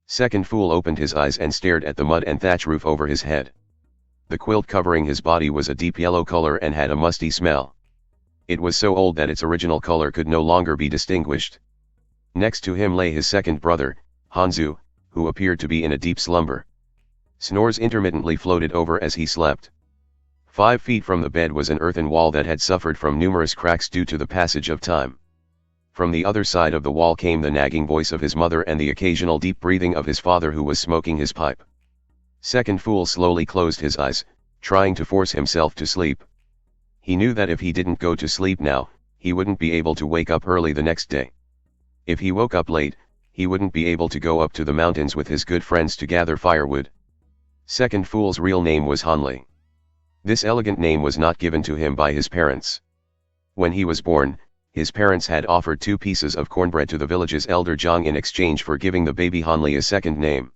Second fool opened his eyes and stared at the mud and thatch roof over his head. The quilt covering his body was a deep yellow color and had a musty smell. It was so old that its original color could no longer be distinguished. Next to him lay his second brother, Hanzu, who appeared to be in a deep slumber. Snores intermittently floated over as he slept. 5 feet from the bed was an earthen wall that had suffered from numerous cracks due to the passage of time. From the other side of the wall came the nagging voice of his mother and the occasional deep breathing of his father, who was smoking his pipe. Second fool slowly closed his eyes, trying to force himself to sleep. He knew that if he didn't go to sleep now, he wouldn't be able to wake up early the next day. If he woke up late, he wouldn't be able to go up to the mountains with his good friends to gather firewood. Second fool's real name was Hanli. This elegant name was not given to him by his parents. When he was born, his parents had offered 2 pieces of cornbread to the village's elder Jiang in exchange for giving the baby Hanli a second name.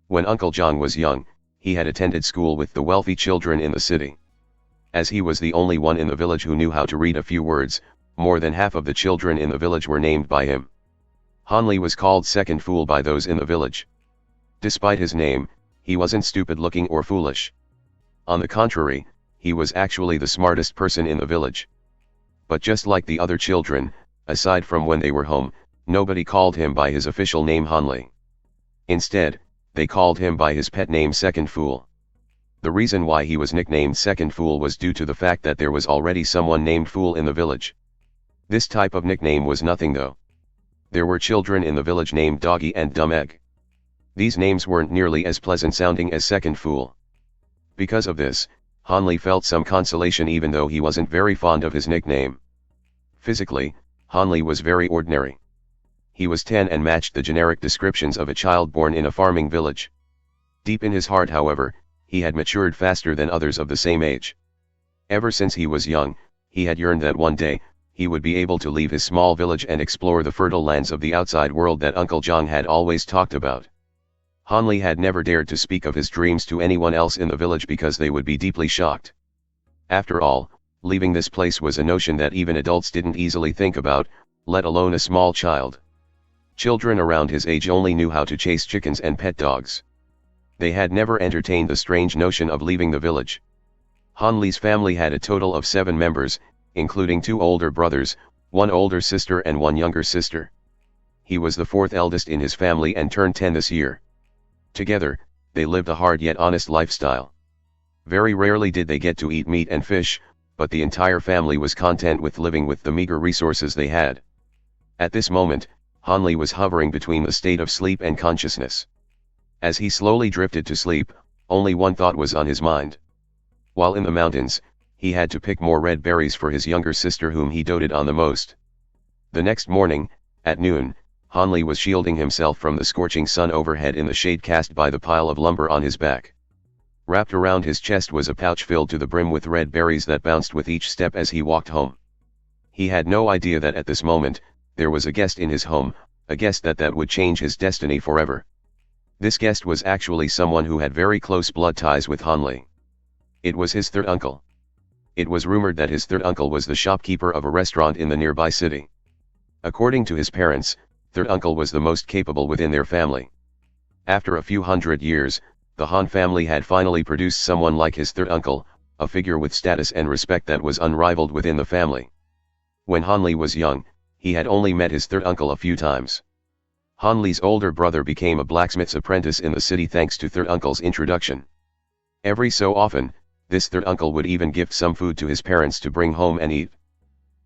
When Uncle Jiang was young, he had attended school with the wealthy children in the city. As he was the only one in the village who knew how to read a few words, more than half of the children in the village were named by him. Hanli was called Second Fool by those in the village. Despite his name, he wasn't stupid looking or foolish. On the contrary, he was actually the smartest person in the village. But just like the other children, aside from when they were home, nobody called him by his official name Hanli. Instead, they called him by his pet name Second Fool. The reason why he was nicknamed Second Fool was due to the fact that there was already someone named Fool in the village. This type of nickname was nothing though. There were children in the village named Doggy and Dumb Egg. These names weren't nearly as pleasant sounding as Second Fool. Because of this, Hanli felt some consolation even though he wasn't very fond of his nickname. Physically, Hanli was very ordinary. He was 10 and matched the generic descriptions of a child born in a farming village. Deep in his heart, however, he had matured faster than others of the same age. Ever since he was young, he had yearned that one day, he would be able to leave his small village and explore the fertile lands of the outside world that Uncle Jiang had always talked about. Hanli had never dared to speak of his dreams to anyone else in the village because they would be deeply shocked. After all, leaving this place was a notion that even adults didn't easily think about, let alone a small child. Children around his age only knew how to chase chickens and pet dogs. They had never entertained the strange notion of leaving the village. Hanli's family had a total of 7 members, including 2 older brothers, 1 older sister and 1 younger sister. He was the 4th eldest in his family and turned 10 this year. Together, they lived a hard yet honest lifestyle. Very rarely did they get to eat meat and fish, but the entire family was content with living with the meager resources they had. At this moment, Hanli was hovering between the state of sleep and consciousness. As he slowly drifted to sleep, only one thought was on his mind. While in the mountains, he had to pick more red berries for his younger sister whom he doted on the most. The next morning, at noon, Hanli was shielding himself from the scorching sun overhead in the shade cast by the pile of lumber on his back. Wrapped around his chest was a pouch filled to the brim with red berries that bounced with each step as he walked home. He had no idea that at this moment, there was a guest in his home, a guest that would change his destiny forever. This guest was actually someone who had very close blood ties with Hanli. It was his third uncle. It was rumored that his third uncle was the shopkeeper of a restaurant in the nearby city. According to his parents, third uncle was the most capable within their family. After a few hundred years, the Han family had finally produced someone like his third uncle, a figure with status and respect that was unrivaled within the family. When Hanli was young, he had only met his third uncle a few times. Hanli's older brother became a blacksmith's apprentice in the city thanks to third uncle's introduction. Every so often, this third uncle would even gift some food to his parents to bring home and eat.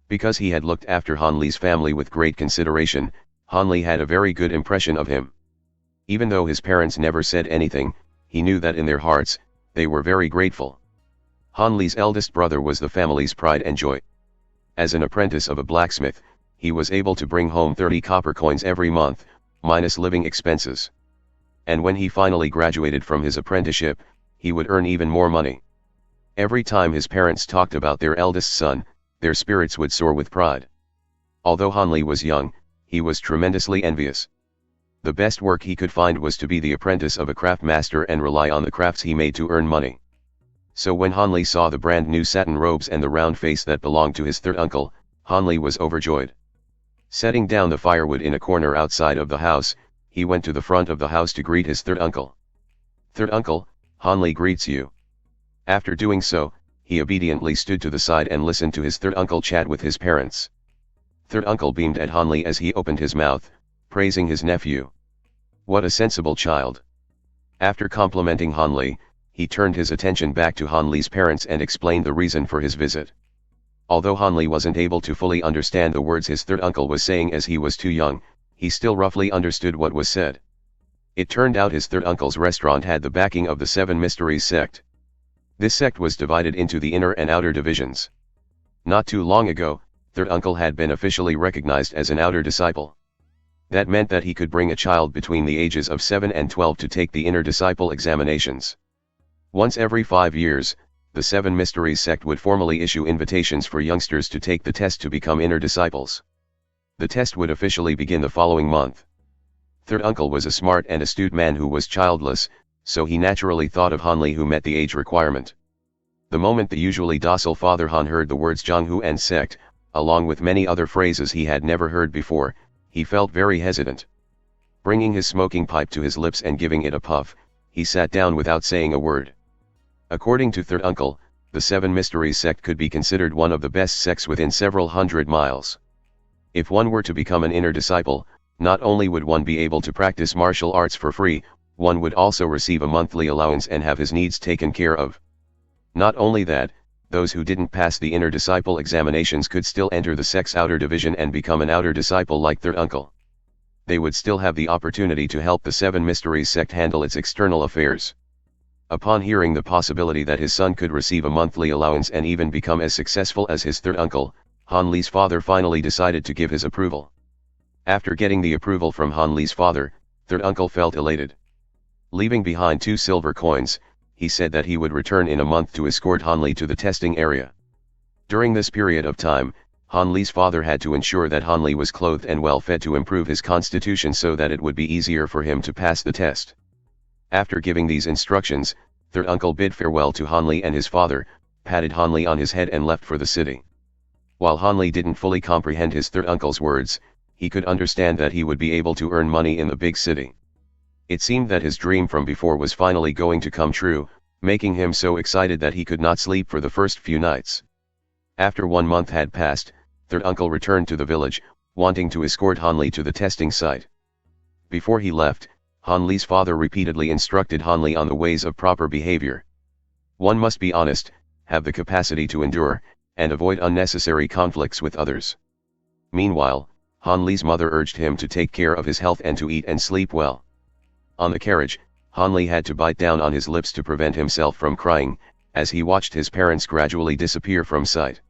Because he had looked after Hanli's family with great consideration, Hanli had a very good impression of him. Even though his parents never said anything, he knew that in their hearts, they were very grateful. Hanli's eldest brother was the family's pride and joy. As an apprentice of a blacksmith, he was able to bring home 30 copper coins every month, minus living expenses. And when he finally graduated from his apprenticeship, he would earn even more money. Every time his parents talked about their eldest son, their spirits would soar with pride. Although Hanli was young, he was tremendously envious. The best work he could find was to be the apprentice of a craft master and rely on the crafts he made to earn money. So when Hanli saw the brand new satin robes and the round face that belonged to his third uncle, Hanli was overjoyed. Setting down the firewood in a corner outside of the house, he went to the front of the house to greet his third uncle. "Third uncle, Hanli greets you." After doing so, he obediently stood to the side and listened to his third uncle chat with his parents. Third uncle beamed at Hanli as he opened his mouth, praising his nephew. "What a sensible child." After complimenting Hanli, he turned his attention back to Hanli's parents and explained the reason for his visit. Although Hanli wasn't able to fully understand the words his third uncle was saying as he was too young, he still roughly understood what was said. It turned out his third uncle's restaurant had the backing of the Seven Mysteries sect. This sect was divided into the inner and outer divisions. Not too long ago, third uncle had been officially recognized as an outer disciple. That meant that he could bring a child between the ages of 7 and 12 to take the inner disciple examinations. Once every 5 years, the Seven Mysteries sect would formally issue invitations for youngsters to take the test to become inner disciples. The test would officially begin the following month. Third uncle was a smart and astute man who was childless, so he naturally thought of Hanli, who met the age requirement. The moment the usually docile Father Han heard the words Jiang Hu and sect, along with many other phrases he had never heard before, he felt very hesitant. Bringing his smoking pipe to his lips and giving it a puff, he sat down without saying a word. According to third uncle, the Seven Mysteries sect could be considered one of the best sects within several hundred miles. If one were to become an inner disciple, not only would one be able to practice martial arts for free, one would also receive a monthly allowance and have his needs taken care of. Not only that, those who didn't pass the inner disciple examinations could still enter the sect's outer division and become an outer disciple like third uncle. They would still have the opportunity to help the Seven Mysteries sect handle its external affairs. Upon hearing the possibility that his son could receive a monthly allowance and even become as successful as his third uncle, Hanli's father finally decided to give his approval. After getting the approval from Hanli's father, third uncle felt elated. Leaving behind 2 silver coins, he said that he would return in a month to escort Hanli to the testing area. During this period of time, Hanli's father had to ensure that Hanli was clothed and well fed to improve his constitution so that it would be easier for him to pass the test. After giving these instructions, third uncle bid farewell to Hanli and his father, patted Hanli on his head and left for the city. While Hanli didn't fully comprehend his third uncle's words, he could understand that he would be able to earn money in the big city. It seemed that his dream from before was finally going to come true, making him so excited that he could not sleep for the first few nights. After 1 month had passed, third uncle returned to the village, wanting to escort Hanli to the testing site. Before he left, Hanli's father repeatedly instructed Hanli on the ways of proper behavior. One must be honest, have the capacity to endure, and avoid unnecessary conflicts with others. Meanwhile, Hanli's mother urged him to take care of his health and to eat and sleep well. On the carriage, Hanli had to bite down on his lips to prevent himself from crying, as he watched his parents gradually disappear from sight.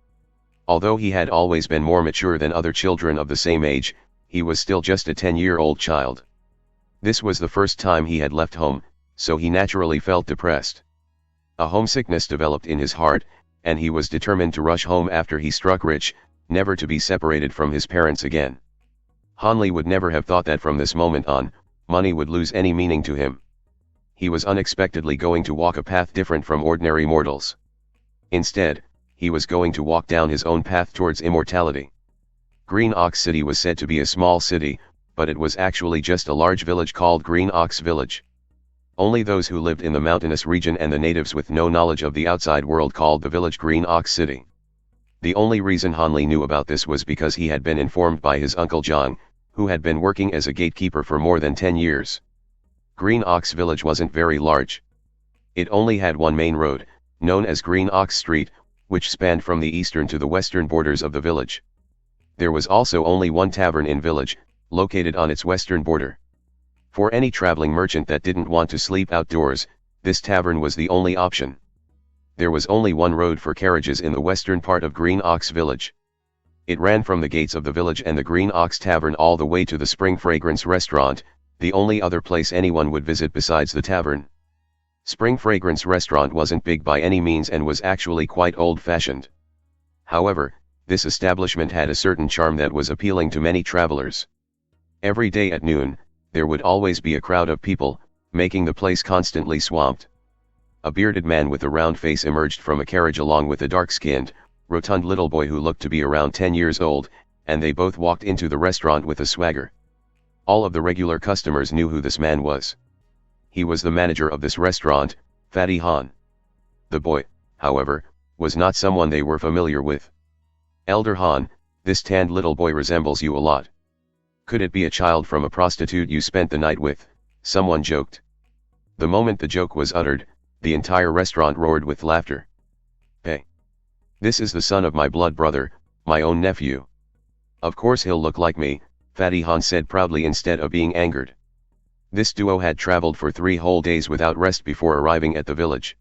Although he had always been more mature than other children of the same age, he was still just a 10-year-old child. This was the first time he had left home, so he naturally felt depressed. A homesickness developed in his heart, and he was determined to rush home after he struck rich, never to be separated from his parents again. Hanli would never have thought that from this moment on, money would lose any meaning to him. He was unexpectedly going to walk a path different from ordinary mortals. Instead, he was going to walk down his own path towards immortality. Green Ox City was said to be a small city, but it was actually just a large village called Green Ox Village. Only those who lived in the mountainous region and the natives with no knowledge of the outside world called the village Green Ox City. The only reason Hanli knew about this was because he had been informed by his uncle Jiang, who had been working as a gatekeeper for more than 10 years. Green Ox Village wasn't very large. It only had one main road, known as Green Ox Street, which spanned from the eastern to the western borders of the village. There was also only one tavern in village, located on its western border. For any traveling merchant that didn't want to sleep outdoors, this tavern was the only option. There was only one road for carriages in the western part of Green Ox Village. It ran from the gates of the village and the Green Ox Tavern all the way to the Spring Fragrance restaurant, the only other place anyone would visit besides the tavern. Spring Fragrance restaurant wasn't big by any means and was actually quite old-fashioned. However, this establishment had a certain charm that was appealing to many travelers. Every day at noon, there would always be a crowd of people, making the place constantly swamped. A bearded man with a round face emerged from a carriage along with a dark-skinned, rotund little boy who looked to be around 10 years old, and they both walked into the restaurant with a swagger. All of the regular customers knew who this man was. He was the manager of this restaurant, Fatty Han. The boy, however, was not someone they were familiar with. Elder Han, this tanned little boy resembles you a lot. Could it be a child from a prostitute you spent the night with? Someone joked. The moment the joke was uttered, the entire restaurant roared with laughter. Hey! This is the son of my blood brother, my own nephew. Of course he'll look like me, Fatty Han said proudly instead of being angered. This duo had traveled for 3 whole days without rest before arriving at the village.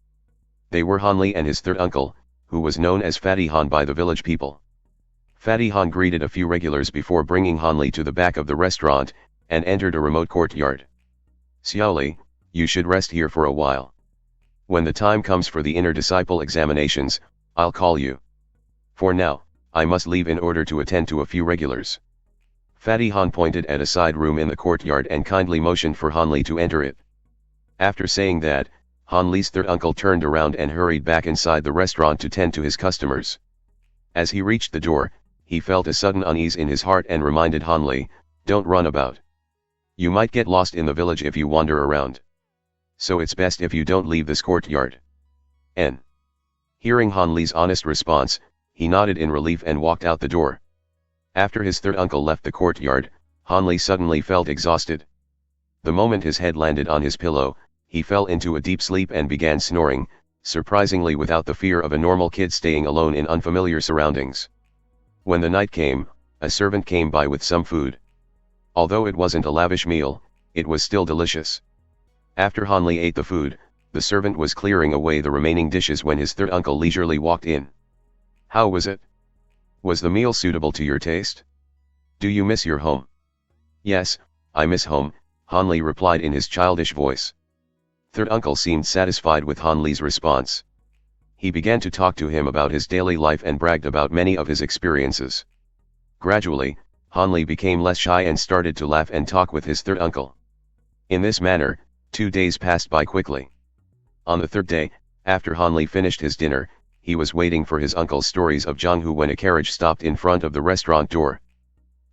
They were Han Li and his third uncle, who was known as Fatty Han by the village people. Fatty Han greeted a few regulars before bringing Han Li to the back of the restaurant, and entered a remote courtyard. Xiao Li, you should rest here for a while. When the time comes for the inner disciple examinations, I'll call you. For now, I must leave in order to attend to a few regulars. Fatty Han pointed at a side room in the courtyard and kindly motioned for Han Li to enter it. After saying that, Han Li's third uncle turned around and hurried back inside the restaurant to tend to his customers. As he reached the door, he felt a sudden unease in his heart and reminded Han Li, "Don't run about. You might get lost in the village if you wander around. So it's best if you don't leave this courtyard." N. Hearing Han Li's honest response, he nodded in relief and walked out the door. After his third uncle left the courtyard, Han Li suddenly felt exhausted. The moment his head landed on his pillow, he fell into a deep sleep and began snoring, surprisingly without the fear of a normal kid staying alone in unfamiliar surroundings. When the night came, a servant came by with some food. Although it wasn't a lavish meal, it was still delicious. After Han Li ate the food, the servant was clearing away the remaining dishes when his third uncle leisurely walked in. "How was it? Was the meal suitable to your taste? Do you miss your home?" "Yes, I miss home," Han Li replied in his childish voice. Third uncle seemed satisfied with Han Li's response. He began to talk to him about his daily life and bragged about many of his experiences. Gradually, Han Li became less shy and started to laugh and talk with his third uncle. In this manner, 2 days passed by quickly. On the third day, after Han Li finished his dinner, he was waiting for his uncle's stories of Jiang Hu when a carriage stopped in front of the restaurant door.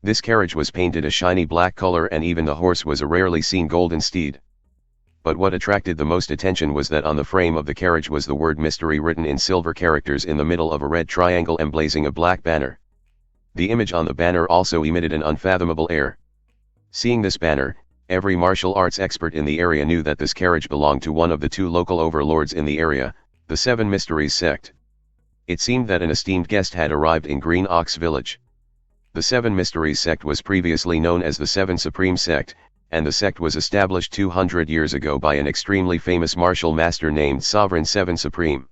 This carriage was painted a shiny black color and even the horse was a rarely seen golden steed. But what attracted the most attention was that on the frame of the carriage was the word mystery written in silver characters in the middle of a red triangle emblazing a black banner. The image on the banner also emitted an unfathomable air. Seeing this banner, every martial arts expert in the area knew that this carriage belonged to one of the 2 local overlords in the area, the 7 Mysteries sect. It seemed that an esteemed guest had arrived in Green Ox Village. The 7 Mysteries sect was previously known as the 7 Supreme sect, and the sect was established 200 years ago by an extremely famous martial master named Sovereign 7 Supreme.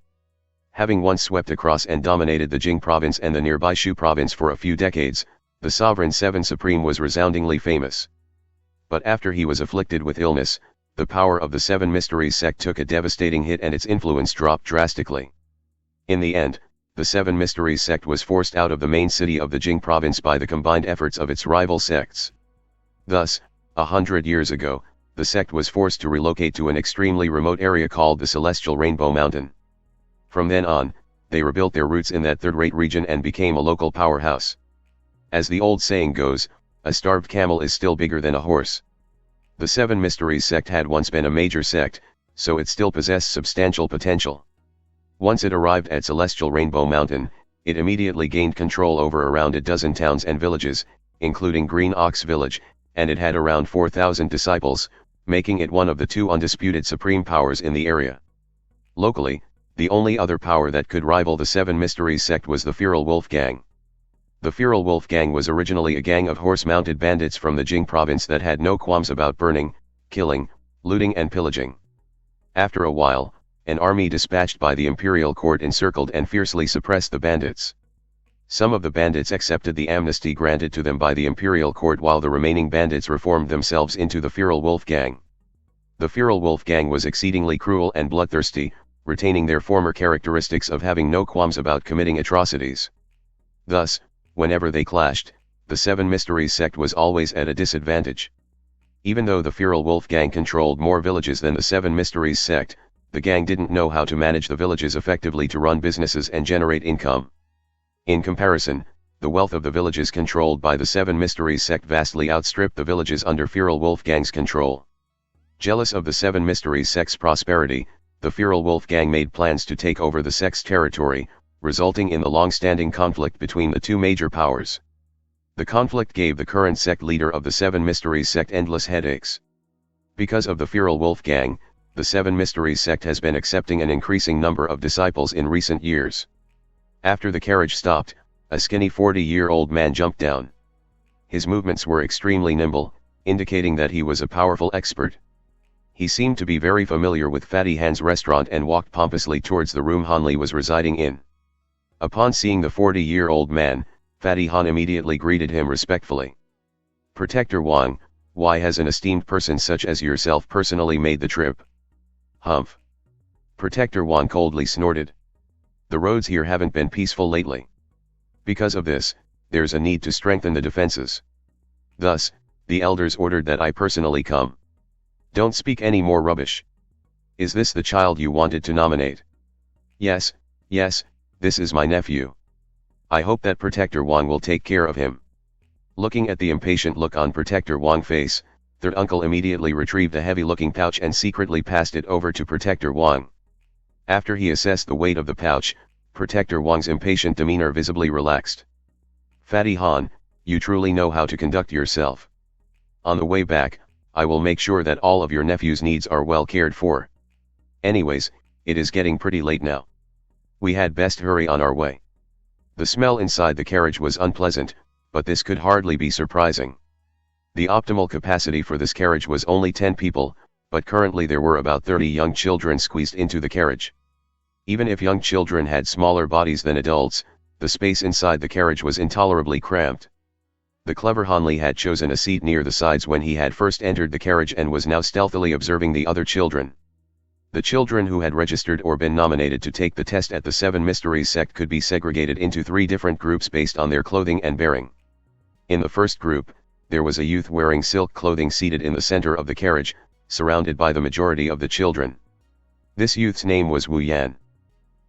Having once swept across and dominated the Jing province and the nearby Shu province for a few decades, the Sovereign 7 Supreme was resoundingly famous. But after he was afflicted with illness, the power of the 7 Mysteries sect took a devastating hit and its influence dropped drastically. In the end, the 7 Mysteries sect was forced out of the main city of the Jing province by the combined efforts of its rival sects. Thus, 100 years ago, the sect was forced to relocate to an extremely remote area called the Celestial Rainbow Mountain. From then on, they rebuilt their roots in that third-rate region and became a local powerhouse. As the old saying goes, a starved camel is still bigger than a horse. The 7 Mysteries sect had once been a major sect, so it still possessed substantial potential. Once it arrived at Celestial Rainbow Mountain, it immediately gained control over around a dozen towns and villages, including Green Ox Village, and it had around 4,000 disciples, making it one of the 2 undisputed supreme powers in the area. Locally, the only other power that could rival the 7 Mysteries sect was the Feral Wolf Gang. The Feral Wolf Gang was originally a gang of horse-mounted bandits from the Jing province that had no qualms about burning, killing, looting and pillaging. After a while, an army dispatched by the imperial court encircled and fiercely suppressed the bandits. Some of the bandits accepted the amnesty granted to them by the imperial court while the remaining bandits reformed themselves into the Feral Wolf Gang. The Feral Wolf Gang was exceedingly cruel and bloodthirsty, retaining their former characteristics of having no qualms about committing atrocities. Thus, whenever they clashed, the 7 Mysteries sect was always at a disadvantage. Even though the Feral Wolf Gang controlled more villages than the 7 Mysteries sect, the gang didn't know how to manage the villages effectively to run businesses and generate income. In comparison, the wealth of the villages controlled by the Seven Mysteries sect vastly outstripped the villages under feral wolf gang's control. Jealous of the Seven Mysteries sect's prosperity, the feral wolf gang made plans to take over the sect's territory, resulting in the long-standing conflict between the two major powers. The conflict gave the current sect leader of the Seven Mysteries sect endless headaches. Because of the feral wolf gang, the Seven Mysteries sect has been accepting an increasing number of disciples in recent years. After the carriage stopped, a skinny 40-year-old man jumped down. His movements were extremely nimble, indicating that he was a powerful expert. He seemed to be very familiar with Fatty Han's restaurant and walked pompously towards the room Hanli was residing in. Upon seeing the 40-year-old man, Fatty Han immediately greeted him respectfully. "Protector Wang, why has an esteemed person such as yourself personally made the trip?" "Humph." Protector Wang coldly snorted. "The roads here haven't been peaceful lately. Because of this, there's a need to strengthen the defenses. Thus, the elders ordered that I personally come. Don't speak any more rubbish. Is this the child you wanted to nominate?" Yes, this is my nephew. I hope that Protector Wang will take care of him." Looking at the impatient look on Protector Wang's face, third uncle immediately retrieved a heavy-looking pouch and secretly passed it over to Protector Wang. After he assessed the weight of the pouch, Protector Wang's impatient demeanor visibly relaxed. "Fatty Han, you truly know how to conduct yourself. On the way back, I will make sure that all of your nephew's needs are well cared for. Anyways, it is getting pretty late now. We had best hurry on our way." The smell inside the carriage was unpleasant, but this could hardly be surprising. The optimal capacity for this carriage was only 10 people, but currently there were about 30 young children squeezed into the carriage. Even if young children had smaller bodies than adults, the space inside the carriage was intolerably cramped. The clever Hanli had chosen a seat near the sides when he had first entered the carriage and was now stealthily observing the other children. The children who had registered or been nominated to take the test at the Seven Mysteries sect could be segregated into 3 different groups based on their clothing and bearing. In the first group, there was a youth wearing silk clothing seated in the center of the carriage, surrounded by the majority of the children. This youth's name was Wu Yan.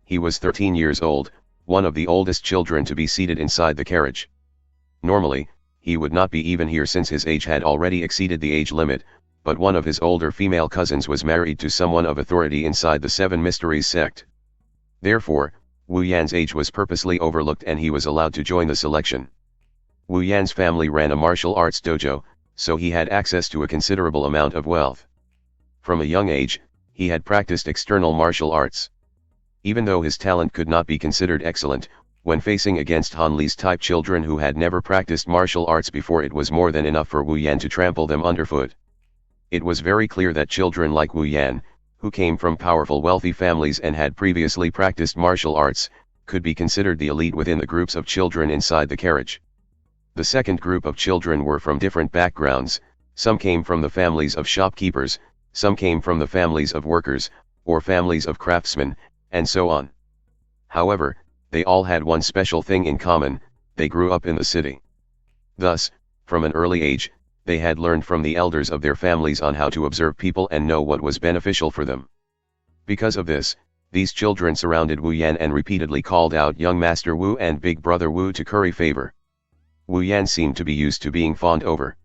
He was 13 years old, one of the oldest children to be seated inside the carriage. Normally, he would not be even here since his age had already exceeded the age limit, but one of his older female cousins was married to someone of authority inside the Seven Mysteries sect. Therefore, Wu Yan's age was purposely overlooked and he was allowed to join the selection. Wu Yan's family ran a martial arts dojo, so he had access to a considerable amount of wealth. From a young age, he had practiced external martial arts. Even though his talent could not be considered excellent, when facing against Hanli's type children who had never practiced martial arts before, it was more than enough for Wu Yan to trample them underfoot. It was very clear that children like Wu Yan, who came from powerful wealthy families and had previously practiced martial arts, could be considered the elite within the groups of children inside the carriage. The second group of children were from different backgrounds. Some came from the families of shopkeepers, some came from the families of workers, or families of craftsmen, and so on. However, they all had one special thing in common: they grew up in the city. Thus, from an early age, they had learned from the elders of their families on how to observe people and know what was beneficial for them. Because of this, these children surrounded Wu Yan and repeatedly called out young Master Wu and Big Brother Wu to curry favor. Wu Yan seemed to be used to being fawned over.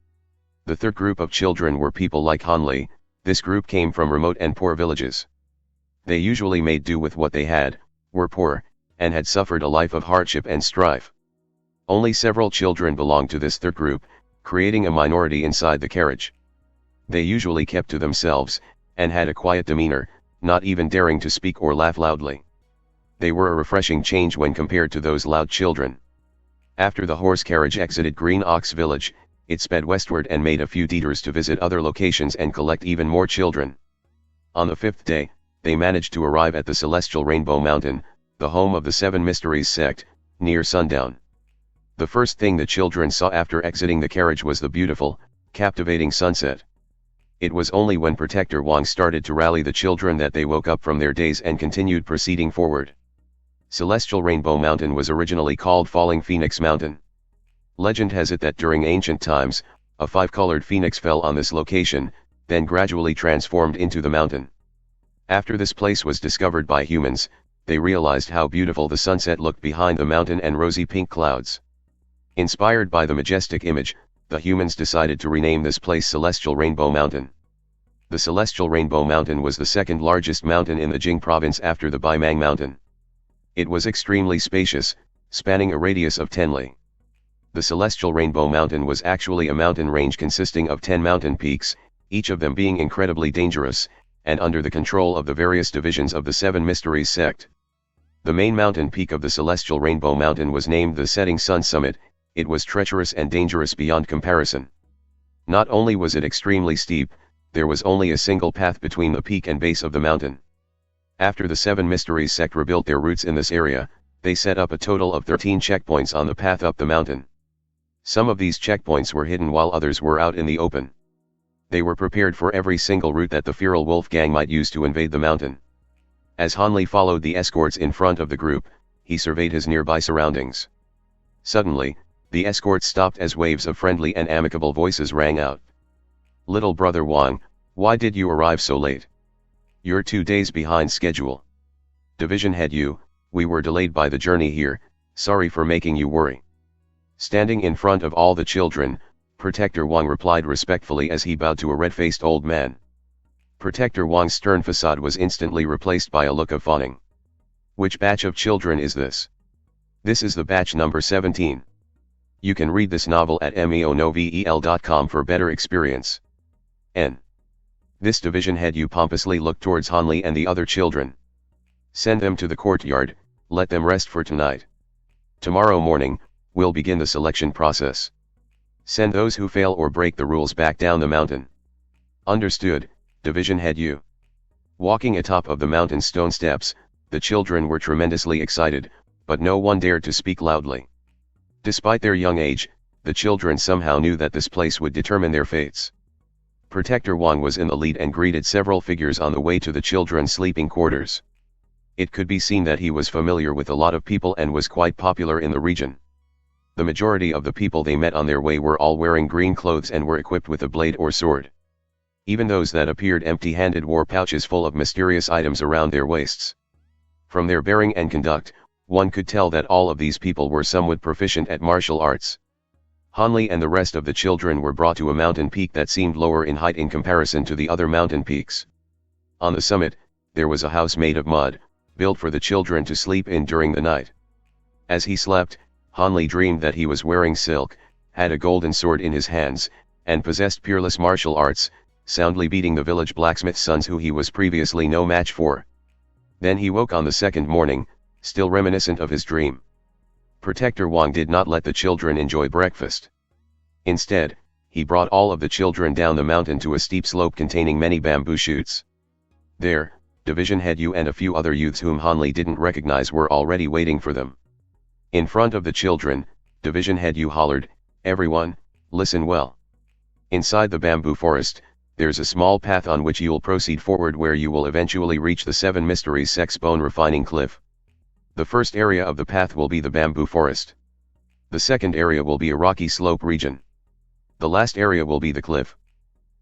The third group of children were people like Hanli. This group came from remote and poor villages. They usually made do with what they had, were poor, and had suffered a life of hardship and strife. Only several children belonged to this third group, creating a minority inside the carriage. They usually kept to themselves, and had a quiet demeanor, not even daring to speak or laugh loudly. They were a refreshing change when compared to those loud children. After the horse carriage exited Green Ox Village, it sped westward and made a few detours to visit other locations and collect even more children. On the 5th day, they managed to arrive at the Celestial Rainbow Mountain, the home of the Seven Mysteries sect, near sundown. The first thing the children saw after exiting the carriage was the beautiful, captivating sunset. It was only when Protector Wang started to rally the children that they woke up from their daze and continued proceeding forward. Celestial Rainbow Mountain was originally called Falling Phoenix Mountain. Legend has it that during ancient times, a 5-colored phoenix fell on this location, then gradually transformed into the mountain. After this place was discovered by humans, they realized how beautiful the sunset looked behind the mountain and rosy pink clouds. Inspired by the majestic image, the humans decided to rename this place Celestial Rainbow Mountain. The Celestial Rainbow Mountain was the second largest mountain in the Jing province after the Baimang Mountain. It was extremely spacious, spanning a radius of 10 li. The Celestial Rainbow Mountain was actually a mountain range consisting of 10 mountain peaks, each of them being incredibly dangerous, and under the control of the various divisions of the Seven Mysteries sect. The main mountain peak of the Celestial Rainbow Mountain was named the Setting Sun Summit. It was treacherous and dangerous beyond comparison. Not only was it extremely steep, there was only a single path between the peak and base of the mountain. After the Seven Mysteries sect rebuilt their roots in this area, they set up a total of 13 checkpoints on the path up the mountain. Some of these checkpoints were hidden while others were out in the open. They were prepared for every single route that the feral wolf gang might use to invade the mountain. As Hanli followed the escorts in front of the group, he surveyed his nearby surroundings. Suddenly, the escorts stopped as waves of friendly and amicable voices rang out. "Little brother Wang, why did you arrive so late? You're 2 days behind schedule. Division head Yu, we were delayed by the journey here, sorry for making you worry." Standing in front of all the children, Protector Wang replied respectfully as he bowed to a red-faced old man. Protector Wang's stern facade was instantly replaced by a look of fawning. "Which batch of children is this?" "This is the batch number 17. You can read this novel at meonovel.com for better experience. N. This division head Yu pompously looked towards Hanli and the other children. "Send them to the courtyard, let them rest for tonight. Tomorrow morning, we'll begin the selection process. Send those who fail or break the rules back down the mountain." "Understood, Division Head Yu." Walking atop of the mountain stone steps, the children were tremendously excited, but no one dared to speak loudly. Despite their young age, the children somehow knew that this place would determine their fates. Protector Wang was in the lead and greeted several figures on the way to the children's sleeping quarters. It could be seen that he was familiar with a lot of people and was quite popular in the region. The majority of the people they met on their way were all wearing green clothes and were equipped with a blade or sword. Even those that appeared empty-handed wore pouches full of mysterious items around their waists. From their bearing and conduct, one could tell that all of these people were somewhat proficient at martial arts. Hanli and the rest of the children were brought to a mountain peak that seemed lower in height in comparison to the other mountain peaks. On the summit, there was a house made of mud, built for the children to sleep in during the night. As he slept, Hanli dreamed that he was wearing silk, had a golden sword in his hands, and possessed peerless martial arts, soundly beating the village blacksmith's sons who he was previously no match for. Then he woke on the second morning, still reminiscent of his dream. Protector Wang did not let the children enjoy breakfast. Instead, he brought all of the children down the mountain to a steep slope containing many bamboo shoots. There, Division Head Yu and a few other youths whom Hanli didn't recognize were already waiting for them. In front of the children, Division Head Yu hollered, "Everyone, listen well. Inside the bamboo forest, there's a small path on which you'll proceed forward where you will eventually reach the Seven Mysteries sect's bone refining cliff. The first area of the path will be the bamboo forest. The second area will be a rocky slope region. The last area will be the cliff.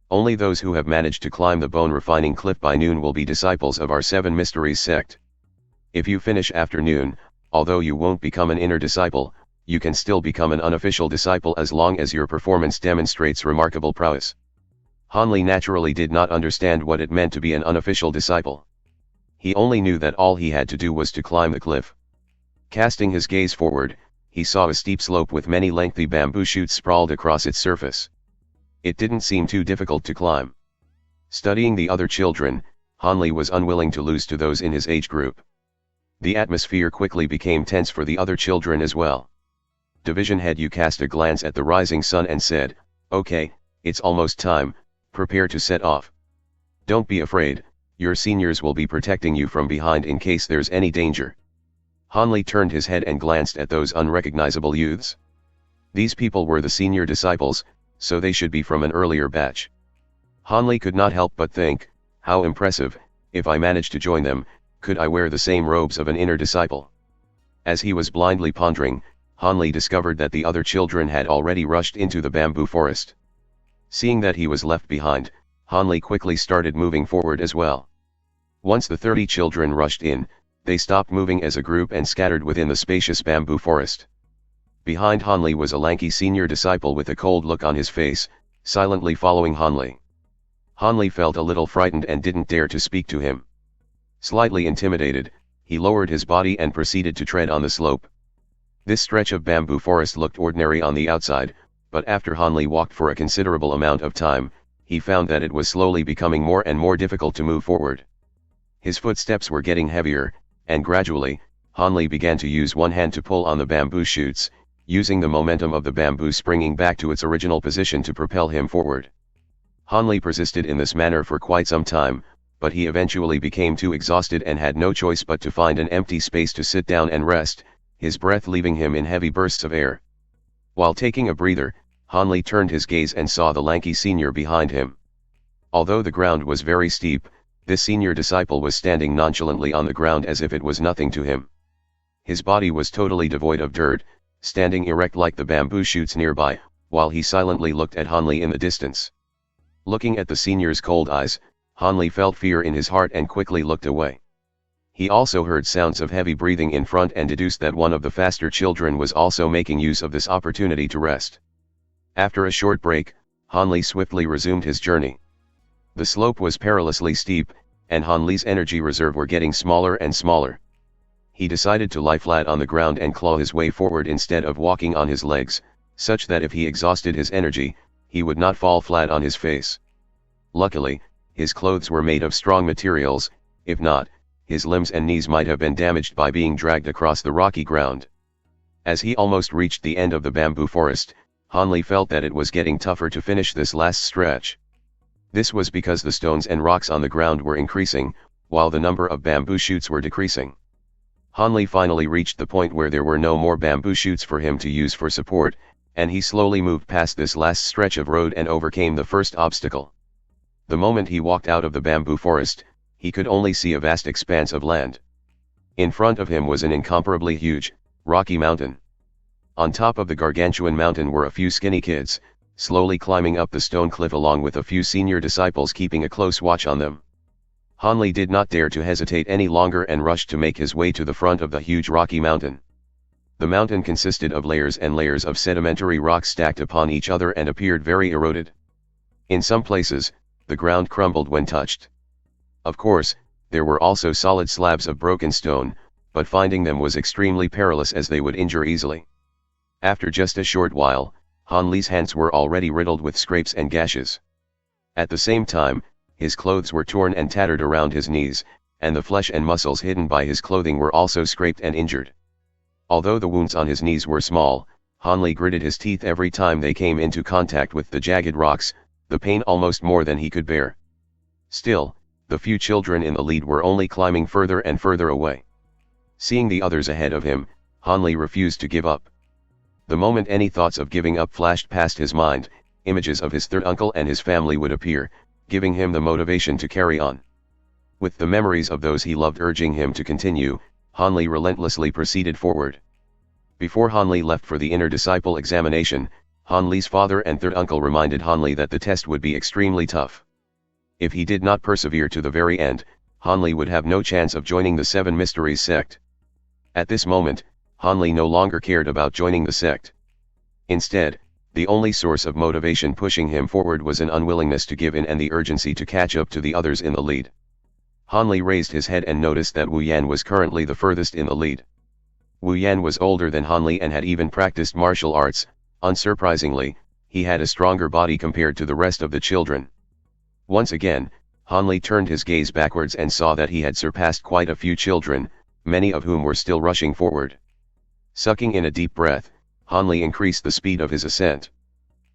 Only those who have managed to climb the bone refining cliff by noon will be disciples of our Seven Mysteries sect. If you finish after noon, although you won't become an inner disciple, you can still become an unofficial disciple as long as your performance demonstrates remarkable prowess." Hanli naturally did not understand what it meant to be an unofficial disciple. He only knew that all he had to do was to climb the cliff. Casting his gaze forward, he saw a steep slope with many lengthy bamboo shoots sprawled across its surface. It didn't seem too difficult to climb. Studying the other children, Hanli was unwilling to lose to those in his age group. The atmosphere quickly became tense for the other children as well. Division Head Yu cast a glance at the rising sun and said, "Okay, it's almost time, prepare to set off. Don't be afraid, your seniors will be protecting you from behind in case there's any danger." Hanli turned his head and glanced at those unrecognizable youths. These people were the senior disciples, so they should be from an earlier batch. Hanli could not help but think, how impressive, if I managed to join them, could I wear the same robes of an inner disciple? As he was blindly pondering, Hanli discovered that the other children had already rushed into the bamboo forest. Seeing that he was left behind, Hanli quickly started moving forward as well. Once the 30 children rushed in, they stopped moving as a group and scattered within the spacious bamboo forest. Behind Hanli was a lanky senior disciple with a cold look on his face, silently following Hanli. Hanli felt a little frightened and didn't dare to speak to him. Slightly intimidated, he lowered his body and proceeded to tread on the slope. This stretch of bamboo forest looked ordinary on the outside, but after Hanli walked for a considerable amount of time, he found that it was slowly becoming more and more difficult to move forward. His footsteps were getting heavier, and gradually, Hanli began to use one hand to pull on the bamboo shoots, using the momentum of the bamboo springing back to its original position to propel him forward. Hanli persisted in this manner for quite some time, but he eventually became too exhausted and had no choice but to find an empty space to sit down and rest, his breath leaving him in heavy bursts of air. While taking a breather, Hanli turned his gaze and saw the lanky senior behind him. Although the ground was very steep, this senior disciple was standing nonchalantly on the ground as if it was nothing to him. His body was totally devoid of dirt, standing erect like the bamboo shoots nearby, while he silently looked at Hanli in the distance. Looking at the senior's cold eyes, Hanli felt fear in his heart and quickly looked away. He also heard sounds of heavy breathing in front and deduced that one of the faster children was also making use of this opportunity to rest. After a short break, Hanli swiftly resumed his journey. The slope was perilously steep, and Hanli's energy reserve were getting smaller and smaller. He decided to lie flat on the ground and claw his way forward instead of walking on his legs, such that if he exhausted his energy, he would not fall flat on his face. Luckily, his clothes were made of strong materials, if not, his limbs and knees might have been damaged by being dragged across the rocky ground. As he almost reached the end of the bamboo forest, Hanli felt that it was getting tougher to finish this last stretch. This was because the stones and rocks on the ground were increasing, while the number of bamboo shoots were decreasing. Hanli finally reached the point where there were no more bamboo shoots for him to use for support, and he slowly moved past this last stretch of road and overcame the first obstacle. The moment he walked out of the bamboo forest, he could only see a vast expanse of land. In front of him was an incomparably huge, rocky mountain. On top of the gargantuan mountain were a few skinny kids, slowly climbing up the stone cliff along with a few senior disciples keeping a close watch on them. Hanli did not dare to hesitate any longer and rushed to make his way to the front of the huge rocky mountain. The mountain consisted of layers and layers of sedimentary rocks stacked upon each other and appeared very eroded. In some places, the ground crumbled when touched. Of course, there were also solid slabs of broken stone, but finding them was extremely perilous as they would injure easily. After just a short while, Hanli's hands were already riddled with scrapes and gashes. At the same time, his clothes were torn and tattered around his knees, and the flesh and muscles hidden by his clothing were also scraped and injured. Although the wounds on his knees were small, Hanli gritted his teeth every time they came into contact with the jagged rocks, the pain almost more than he could bear. Still, the few children in the lead were only climbing further and further away. Seeing the others ahead of him, Hanli refused to give up. The moment any thoughts of giving up flashed past his mind, images of his third uncle and his family would appear, giving him the motivation to carry on. With the memories of those he loved urging him to continue, Hanli relentlessly proceeded forward. Before Hanli left for the inner disciple examination, Hanli's father and third uncle reminded Hanli that the test would be extremely tough. If he did not persevere to the very end, Hanli would have no chance of joining the Seven Mysteries sect. At this moment, Hanli no longer cared about joining the sect. Instead, the only source of motivation pushing him forward was an unwillingness to give in and the urgency to catch up to the others in the lead. Hanli raised his head and noticed that Wu Yan was currently the furthest in the lead. Wu Yan was older than Hanli and had even practiced martial arts. Unsurprisingly, he had a stronger body compared to the rest of the children. Once again, Hanli turned his gaze backwards and saw that he had surpassed quite a few children, many of whom were still rushing forward. Sucking in a deep breath, Hanli increased the speed of his ascent.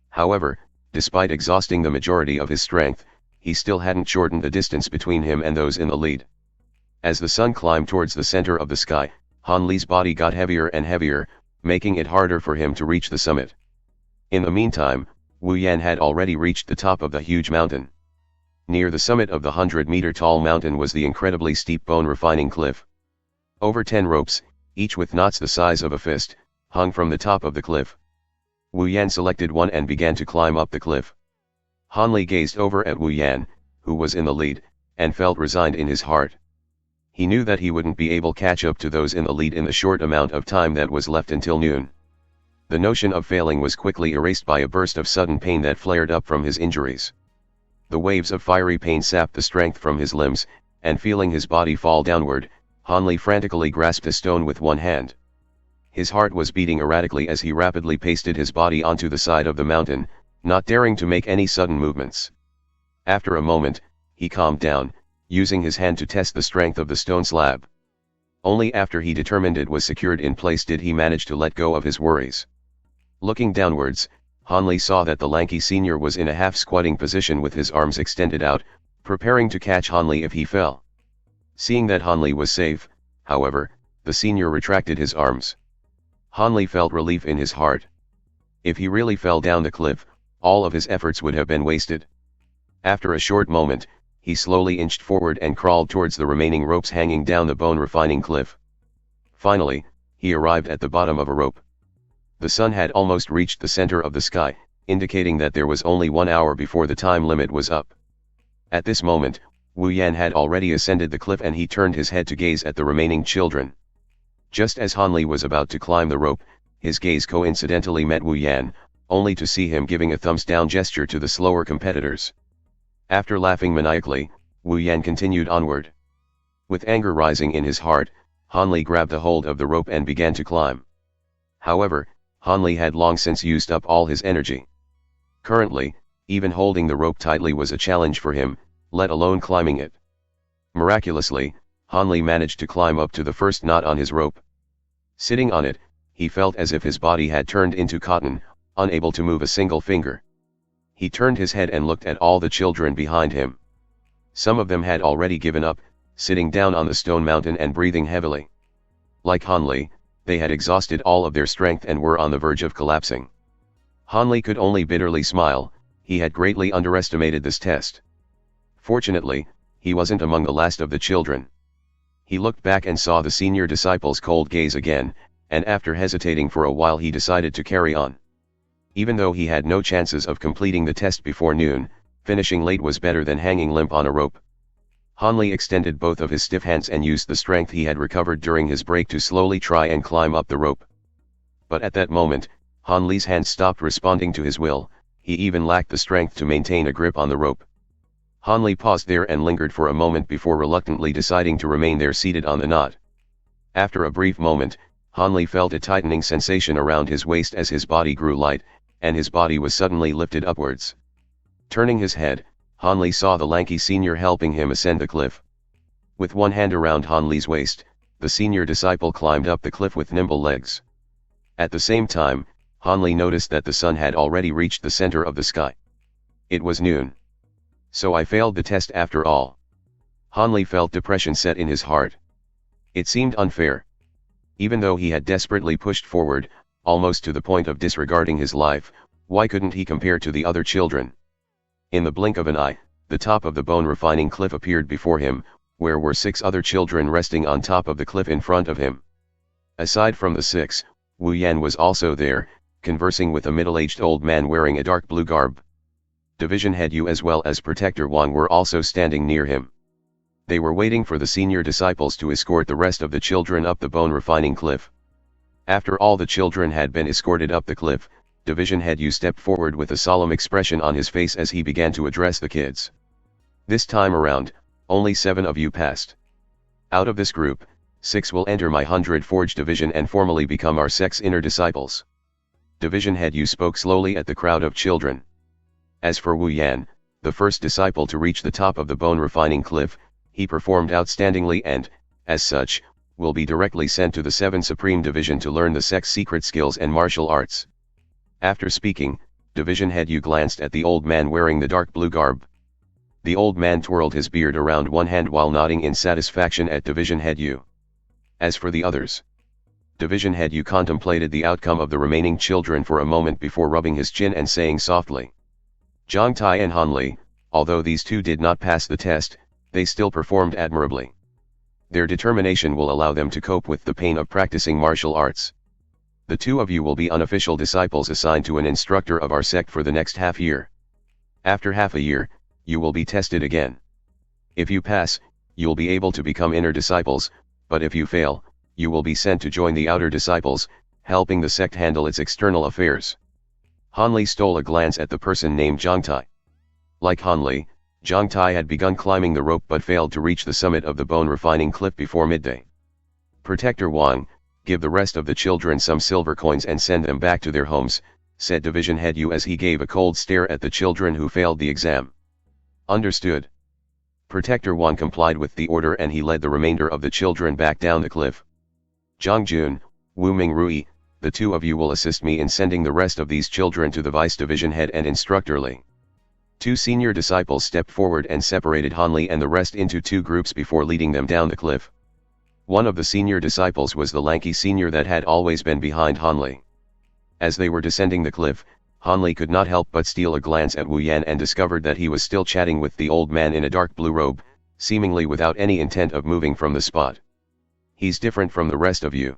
However, despite exhausting the majority of his strength, he still hadn't shortened the distance between him and those in the lead. As the sun climbed towards the center of the sky, Hanli's body got heavier and heavier, making it harder for him to reach the summit. In the meantime, Wu Yan had already reached the top of the huge mountain. Near the summit of the 100-meter-tall mountain was the incredibly steep bone-refining cliff. Over 10 ropes, each with knots the size of a fist, hung from the top of the cliff. Wu Yan selected one and began to climb up the cliff. Hanli gazed over at Wu Yan, who was in the lead, and felt resigned in his heart. He knew that he wouldn't be able to catch up to those in the lead in the short amount of time that was left until noon. The notion of failing was quickly erased by a burst of sudden pain that flared up from his injuries. The waves of fiery pain sapped the strength from his limbs, and feeling his body fall downward, Hanli frantically grasped a stone with one hand. His heart was beating erratically as he rapidly pasted his body onto the side of the mountain, not daring to make any sudden movements. After a moment, he calmed down, using his hand to test the strength of the stone slab. Only after he determined it was secured in place did he manage to let go of his worries. Looking downwards, Hanli saw that the lanky senior was in a half-squatting position with his arms extended out, preparing to catch Hanli if he fell. Seeing that Hanli was safe, however, the senior retracted his arms. Hanli felt relief in his heart. If he really fell down the cliff, all of his efforts would have been wasted. After a short moment, he slowly inched forward and crawled towards the remaining ropes hanging down the bone-refining cliff. Finally, he arrived at the bottom of a rope. The sun had almost reached the center of the sky, indicating that there was only 1 hour before the time limit was up. At this moment, Wu Yan had already ascended the cliff and he turned his head to gaze at the remaining children. Just as Hanli was about to climb the rope, his gaze coincidentally met Wu Yan, only to see him giving a thumbs-down gesture to the slower competitors. After laughing maniacally, Wu Yan continued onward. With anger rising in his heart, Hanli grabbed a hold of the rope and began to climb. However, Hanli had long since used up all his energy. Currently, even holding the rope tightly was a challenge for him, let alone climbing it. Miraculously, Hanli managed to climb up to the first knot on his rope. Sitting on it, he felt as if his body had turned into cotton, unable to move a single finger. He turned his head and looked at all the children behind him. Some of them had already given up, sitting down on the stone mountain and breathing heavily. Like Hanli, they had exhausted all of their strength and were on the verge of collapsing. Hanli could only bitterly smile. He had greatly underestimated this test. Fortunately, he wasn't among the last of the children. He looked back and saw the senior disciple's cold gaze again, and after hesitating for a while he decided to carry on. Even though he had no chances of completing the test before noon, finishing late was better than hanging limp on a rope. Hanli extended both of his stiff hands and used the strength he had recovered during his break to slowly try and climb up the rope. But at that moment, Hanli's hands stopped responding to his will. He even lacked the strength to maintain a grip on the rope. Hanli paused there and lingered for a moment before reluctantly deciding to remain there seated on the knot. After a brief moment, Hanli felt a tightening sensation around his waist as his body grew light, and his body was suddenly lifted upwards. Turning his head, Hanli saw the lanky senior helping him ascend the cliff. With one hand around Hanli's waist, the senior disciple climbed up the cliff with nimble legs. At the same time, Hanli noticed that the sun had already reached the center of the sky. It was noon. So I failed the test after all. Hanli felt depression set in his heart. It seemed unfair. Even though he had desperately pushed forward, almost to the point of disregarding his life, why couldn't he compare to the other children? In the blink of an eye, the top of the bone-refining cliff appeared before him, where were 6 other children resting on top of the cliff in front of him. Aside from the 6, Wu Yan was also there, conversing with a middle-aged old man wearing a dark blue garb. Division Head Yu as well as Protector Wang were also standing near him. They were waiting for the senior disciples to escort the rest of the children up the bone-refining cliff. After all the children had been escorted up the cliff, Division Head Yu stepped forward with a solemn expression on his face as he began to address the kids. This time around, only 7 of you passed. Out of this group, 6 will enter my 100 Forge Division and formally become our sect's inner disciples. Division Head Yu spoke slowly at the crowd of children. As for Wu Yan, the first disciple to reach the top of the bone-refining cliff, he performed outstandingly and, as such, will be directly sent to the 7th Supreme Division to learn the sect's secret skills and martial arts. After speaking, Division Head Yu glanced at the old man wearing the dark blue garb. The old man twirled his beard around one hand while nodding in satisfaction at Division Head Yu. As for the others, Division Head Yu contemplated the outcome of the remaining children for a moment before rubbing his chin and saying softly, Zhang Tai and Hanli, although these 2 did not pass the test, they still performed admirably. Their determination will allow them to cope with the pain of practicing martial arts. The 2 of you will be unofficial disciples assigned to an instructor of our sect for the next half year. After half a year, you will be tested again. If you pass, you'll be able to become inner disciples, but if you fail, you will be sent to join the outer disciples, helping the sect handle its external affairs. Han Li stole a glance at the person named Zhang Tai. Like Han Li, Zhang Tai had begun climbing the rope but failed to reach the summit of the bone refining cliff before midday. Protector Wang, give the rest of the children some silver coins and send them back to their homes, said Division Head Yu as he gave a cold stare at the children who failed the exam. Understood. Protector Wang complied with the order and he led the remainder of the children back down the cliff. Zhang Jun, Wu Ming Rui, the two of you will assist me in sending the rest of these children to the Vice Division Head and Instructor Li. Two senior disciples stepped forward and separated Han Li and the rest into two groups before leading them down the cliff. One of the senior disciples was the lanky senior that had always been behind Han Li. As they were descending the cliff, Han Li could not help but steal a glance at Wu Yan and discovered that he was still chatting with the old man in a dark blue robe, seemingly without any intent of moving from the spot. He's different from the rest of you.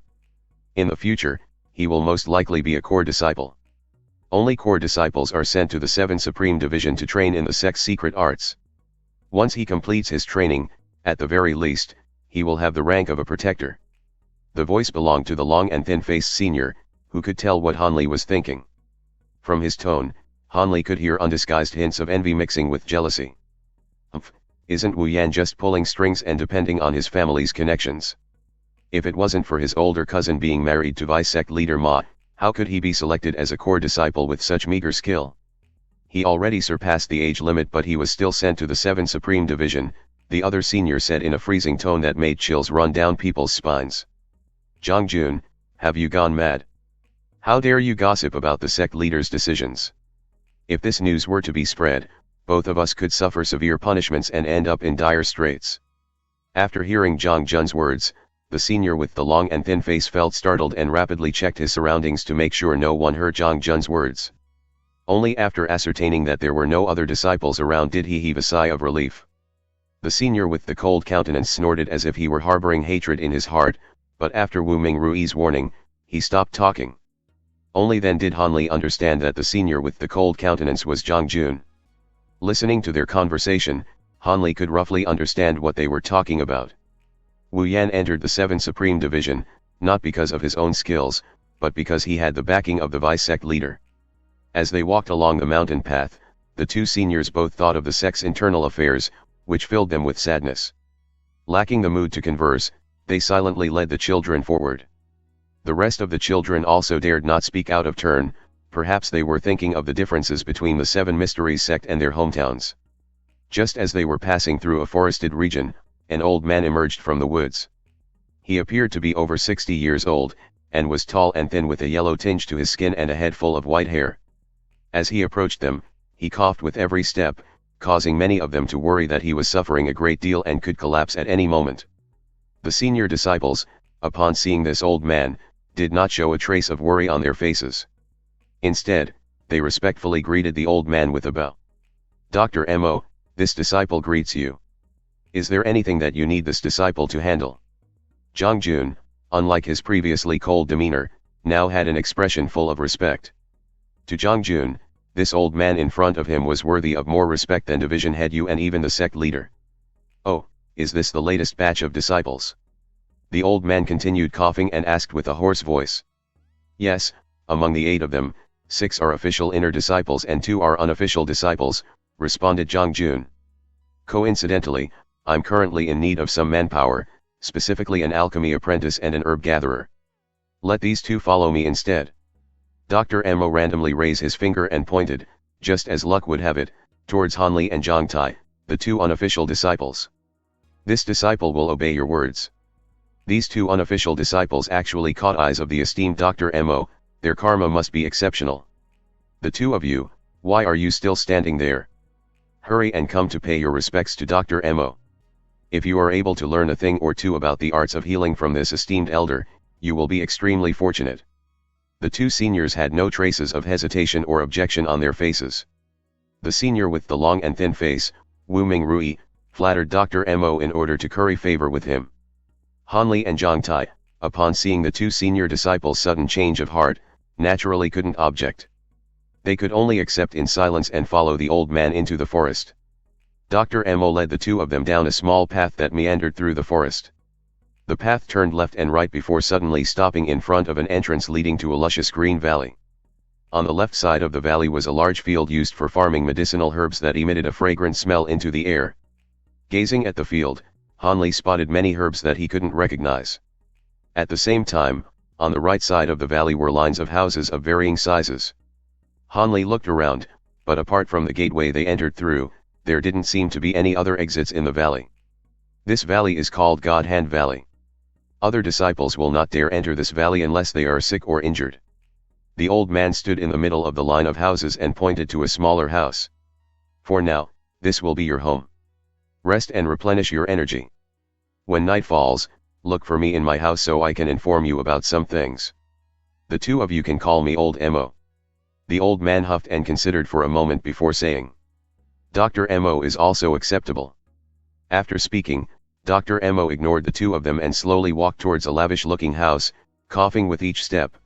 In the future, he will most likely be a core disciple. Only core disciples are sent to the 7 Supreme Division to train in the sect's secret arts. Once he completes his training, at the very least, he will have the rank of a protector. The voice belonged to the long and thin-faced senior, who could tell what Han Li was thinking. From his tone, Han Li could hear undisguised hints of envy mixing with jealousy. Isn't Wu Yan just pulling strings and depending on his family's connections? If it wasn't for his older cousin being married to Vice Sect leader Ma, how could he be selected as a core disciple with such meager skill? He already surpassed the age limit but he was still sent to the 7 Supreme Division, the other senior said in a freezing tone that made chills run down people's spines. Zhang Jun, have you gone mad? How dare you gossip about the sect leader's decisions? If this news were to be spread, both of us could suffer severe punishments and end up in dire straits. After hearing Zhang Jun's words, the senior with the long and thin face felt startled and rapidly checked his surroundings to make sure no one heard Zhang Jun's words. Only after ascertaining that there were no other disciples around did he heave a sigh of relief. The senior with the cold countenance snorted as if he were harboring hatred in his heart, but after Wu Ming Rui's warning, he stopped talking. Only then did Han Li understand that the senior with the cold countenance was Zhang Jun. Listening to their conversation, Han Li could roughly understand what they were talking about. Wu Yan entered the 7 Supreme Division, not because of his own skills, but because he had the backing of the Vice Sect leader. As they walked along the mountain path, the two seniors both thought of the sect's internal affairs, which filled them with sadness. Lacking the mood to converse, they silently led the children forward. The rest of the children also dared not speak out of turn, perhaps they were thinking of the differences between the 7 Mysteries sect and their hometowns. Just as they were passing through a forested region, an old man emerged from the woods. He appeared to be over 60 years old, and was tall and thin with a yellow tinge to his skin and a head full of white hair. As he approached them, he coughed with every step, causing many of them to worry that he was suffering a great deal and could collapse at any moment. The senior disciples, upon seeing this old man, did not show a trace of worry on their faces. Instead, they respectfully greeted the old man with a bow. Dr. Mo, this disciple greets you. Is there anything that you need this disciple to handle? Zhang Jun, unlike his previously cold demeanor, now had an expression full of respect. To Zhang Jun, this old man in front of him was worthy of more respect than Division Head Yu and even the sect leader. Oh, is this the latest batch of disciples? The old man continued coughing and asked with a hoarse voice. Yes, among the 8 of them, 6 are official inner disciples and 2 are unofficial disciples, responded Zhang Jun. Coincidentally, I'm currently in need of some manpower, specifically an alchemy apprentice and an herb gatherer. Let these 2 follow me instead. Dr. Mo randomly raised his finger and pointed, just as luck would have it, towards Han Li and Zhang Tai, the 2 unofficial disciples. This disciple will obey your words. These 2 unofficial disciples actually caught eyes of the esteemed Dr. Mo, their karma must be exceptional. The 2 of you, why are you still standing there? Hurry and come to pay your respects to Dr. Mo. If you are able to learn a thing or two about the arts of healing from this esteemed elder, you will be extremely fortunate. The 2 seniors had no traces of hesitation or objection on their faces. The senior with the long and thin face, Wu Ming Rui, flattered Dr. Mo in order to curry favor with him. Han Li and Zhang Tai, upon seeing the 2 senior disciples' sudden change of heart, naturally couldn't object. They could only accept in silence and follow the old man into the forest. Dr. Mo led the 2 of them down a small path that meandered through the forest. The path turned left and right before suddenly stopping in front of an entrance leading to a luscious green valley. On the left side of the valley was a large field used for farming medicinal herbs that emitted a fragrant smell into the air. Gazing at the field, Hanli spotted many herbs that he couldn't recognize. At the same time, on the right side of the valley were lines of houses of varying sizes. Hanli looked around, but apart from the gateway they entered through, there didn't seem to be any other exits in the valley. This valley is called God Hand Valley. Other disciples will not dare enter this valley unless they are sick or injured. The old man stood in the middle of the line of houses and pointed to a smaller house. For now, this will be your home. Rest and replenish your energy. When night falls, look for me in my house so I can inform you about some things. The two of you can call me Old Mo. The old man huffed and considered for a moment before saying, Dr. Mo is also acceptable. After speaking, Dr. Mo ignored the two of them and slowly walked towards a lavish-looking house, coughing with each step.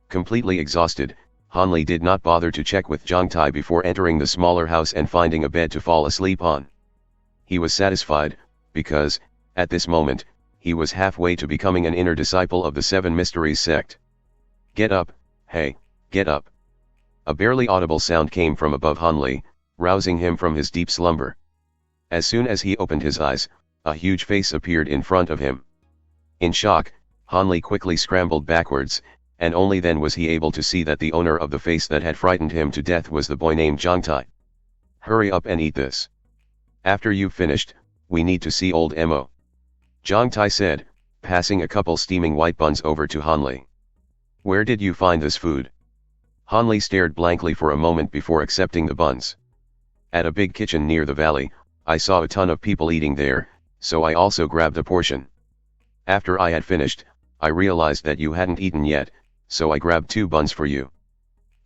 Completely exhausted, Hanli did not bother to check with Jiang Tai before entering the smaller house and finding a bed to fall asleep on. He was satisfied, because, at this moment, he was halfway to becoming an inner disciple of the Seven Mysteries sect. Get up, hey, get up. A barely audible sound came from above Hanli, rousing him from his deep slumber. As soon as he opened his eyes, a huge face appeared in front of him. In shock, Hanli quickly scrambled backwards, and only then was he able to see that the owner of the face that had frightened him to death was the boy named Jiang Tai. Hurry up and eat this. After you've finished, we need to see Old Mo. Jiang Tai said, passing a couple steaming white buns over to Hanli. Where did you find this food? Hanli stared blankly for a moment before accepting the buns. At a big kitchen near the valley, I saw a ton of people eating there, so I also grabbed a portion. After I had finished, I realized that you hadn't eaten yet, so I grabbed 2 buns for you.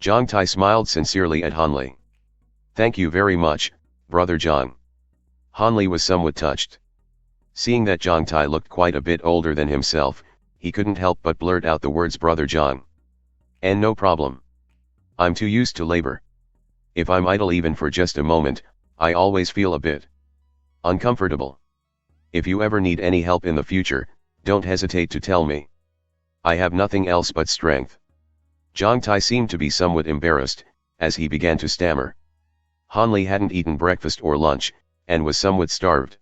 Jiang Tai smiled sincerely at Hanli. Thank you very much, brother Jiang. Hanli was somewhat touched. Seeing that Jiang Tai looked quite a bit older than himself, he couldn't help but blurt out the words brother Jiang. And no problem. I'm too used to labor. If I'm idle even for just a moment, I always feel a bit uncomfortable. If you ever need any help in the future, don't hesitate to tell me. I have nothing else but strength. Jiang Tai seemed to be somewhat embarrassed, as he began to stammer. Hanli hadn't eaten breakfast or lunch, and was somewhat starved.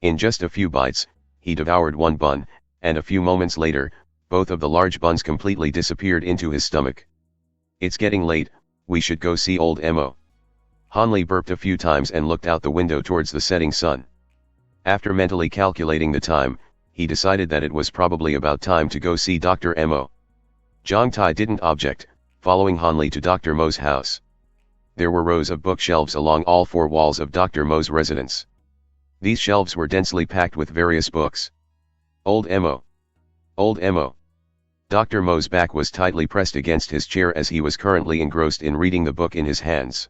In just a few bites, he devoured 1 bun, and a few moments later, both of the large buns completely disappeared into his stomach. It's getting late, we should go see Old Mo. Hanli burped a few times and looked out the window towards the setting sun. After mentally calculating the time, he decided that it was probably about time to go see Dr. Mo. Jiang Tai didn't object, following Hanli to Dr. Mo's house. There were rows of bookshelves along all 4 walls of Dr. Mo's residence. These shelves were densely packed with various books. Old Mo. Old Mo. Dr. Mo's back was tightly pressed against his chair as he was currently engrossed in reading the book in his hands.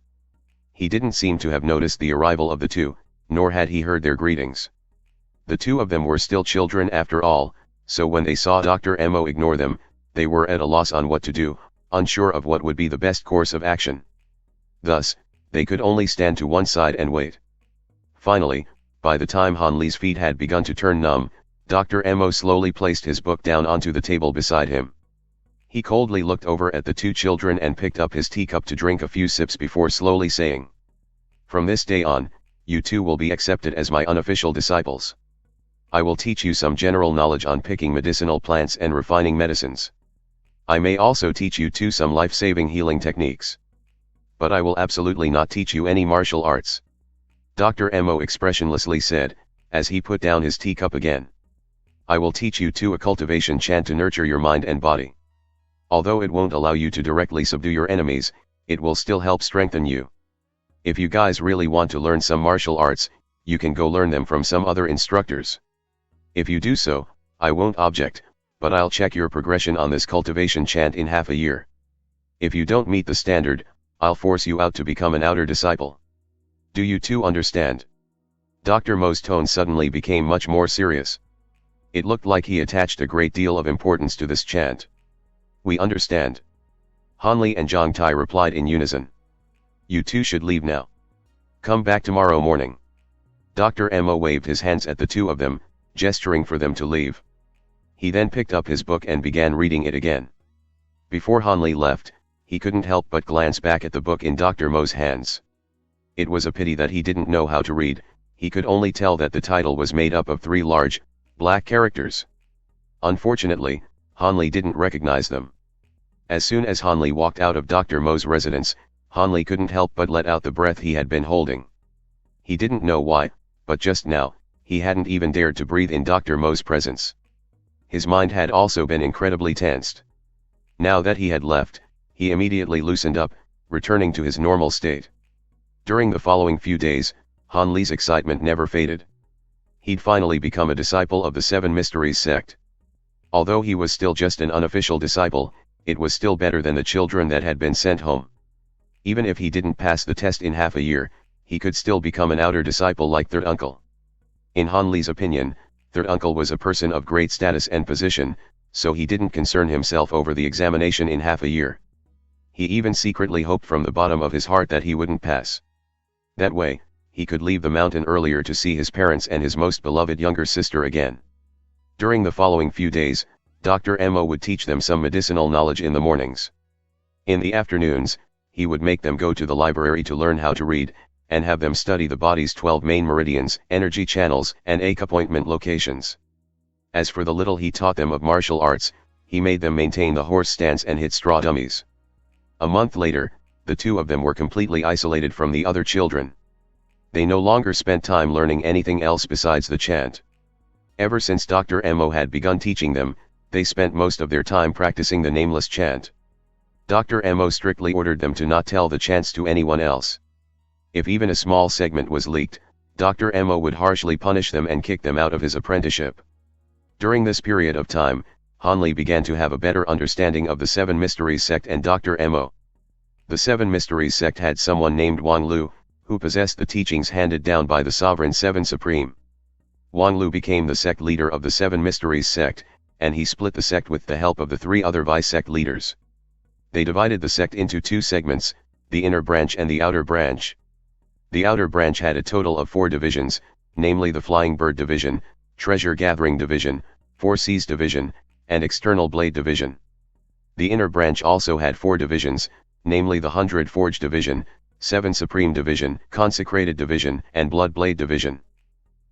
He didn't seem to have noticed the arrival of the two, nor had he heard their greetings. The two of them were still children after all, so when they saw Dr. Mo ignore them, they were at a loss on what to do, unsure of what would be the best course of action. Thus, they could only stand to one side and wait. Finally, by the time Hanli's feet had begun to turn numb, Dr. Mo slowly placed his book down onto the table beside him. He coldly looked over at the 2 children and picked up his teacup to drink a few sips before slowly saying, "From this day on, you 2 will be accepted as my unofficial disciples. I will teach you some general knowledge on picking medicinal plants and refining medicines. I may also teach you 2 some life-saving healing techniques. But I will absolutely not teach you any martial arts." Dr. Mo expressionlessly said, as he put down his teacup again. "I will teach you 2 a cultivation chant to nurture your mind and body. Although it won't allow you to directly subdue your enemies, it will still help strengthen you. If you guys really want to learn some martial arts, you can go learn them from some other instructors. If you do so, I won't object, but I'll check your progression on this cultivation chant in half a year. If you don't meet the standard, I'll force you out to become an outer disciple. Do you 2 understand?" Dr. Mo's tone suddenly became much more serious. It looked like he attached a great deal of importance to this chant. "We understand." Hanli and Jiang Tai replied in unison. "You 2 should leave now. Come back tomorrow morning." Dr. Mo waved his hands at the 2 of them, gesturing for them to leave. He then picked up his book and began reading it again. Before Hanli left, he couldn't help but glance back at the book in Dr. Mo's hands. It was a pity that he didn't know how to read. He could only tell that the title was made up of 3 large, black characters. Unfortunately, Hanli didn't recognize them. As soon as Hanli walked out of Dr. Mo's residence, Hanli couldn't help but let out the breath he had been holding. He didn't know why, but just now, he hadn't even dared to breathe in Dr. Mo's presence. His mind had also been incredibly tensed. Now that he had left, he immediately loosened up, returning to his normal state. During the following few days, Hanli's excitement never faded. He'd finally become a disciple of the Seven Mysteries sect. Although he was still just an unofficial disciple, it was still better than the children that had been sent home. Even if he didn't pass the test in half a year, he could still become an outer disciple like Third Uncle. In Hanli's opinion, Third Uncle was a person of great status and position, so he didn't concern himself over the examination in half a year. He even secretly hoped from the bottom of his heart that he wouldn't pass. That way, he could leave the mountain earlier to see his parents and his most beloved younger sister again. During the following few days, Dr. Mo would teach them some medicinal knowledge in the mornings. In the afternoons, he would make them go to the library to learn how to read, and have them study the body's 12 main meridians, energy channels, and acupointment locations. As for the little he taught them of martial arts, he made them maintain the horse stance and hit straw dummies. A month later, the 2 of them were completely isolated from the other children. They no longer spent time learning anything else besides the chant. Ever since Dr. Mo had begun teaching them, they spent most of their time practicing the nameless chant. Dr. Mo strictly ordered them to not tell the chants to anyone else. If even a small segment was leaked, Dr. Mo would harshly punish them and kick them out of his apprenticeship. During this period of time, Hanli began to have a better understanding of the Seven Mysteries sect and Dr. Mo. The Seven Mysteries sect had someone named Wang Lu, who possessed the teachings handed down by the Sovereign Seven Supreme. Wang Lu became the sect leader of the Seven Mysteries sect, and he split the sect with the help of the 3 other vice-sect leaders. They divided the sect into 2 segments, the inner branch and the outer branch. The outer branch had a total of 4 divisions, namely the Flying Bird Division, Treasure Gathering Division, Four Seas Division, and External Blade Division. The inner branch also had 4 divisions, namely the 100 Forge Division, 7 Supreme Division, Consecrated Division, and Blood Blade Division.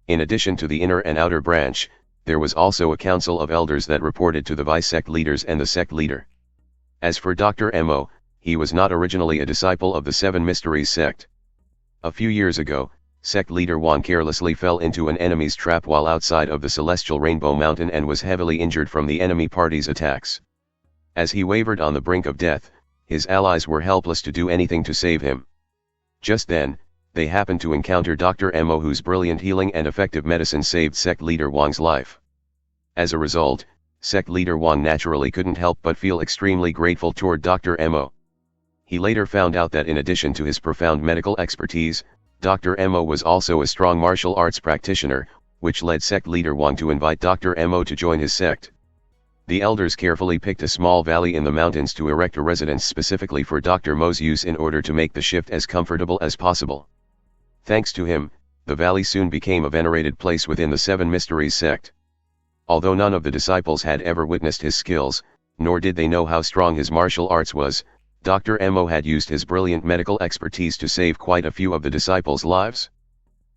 In addition to the inner and outer branch, there was also a council of elders that reported to the vice-sect leaders and the sect leader. As for Dr. Mo, he was not originally a disciple of the Seven Mysteries sect. A few years ago, sect leader Wang carelessly fell into an enemy's trap while outside of the Celestial Rainbow Mountain and was heavily injured from the enemy party's attacks. As he wavered on the brink of death, his allies were helpless to do anything to save him. Just then, they happened to encounter Dr. Mo, whose brilliant healing and effective medicine saved sect leader Wang's life. As a result, sect leader Wang naturally couldn't help but feel extremely grateful toward Dr. Mo. He later found out that in addition to his profound medical expertise, Dr. Mo was also a strong martial arts practitioner, which led sect leader Wang to invite Dr. Mo to join his sect. The elders carefully picked a small valley in the mountains to erect a residence specifically for Dr. Mo's use in order to make the shift as comfortable as possible. Thanks to him, the valley soon became a venerated place within the Seven Mysteries sect. Although none of the disciples had ever witnessed his skills, nor did they know how strong his martial arts was, Dr. Mo had used his brilliant medical expertise to save quite a few of the disciples' lives.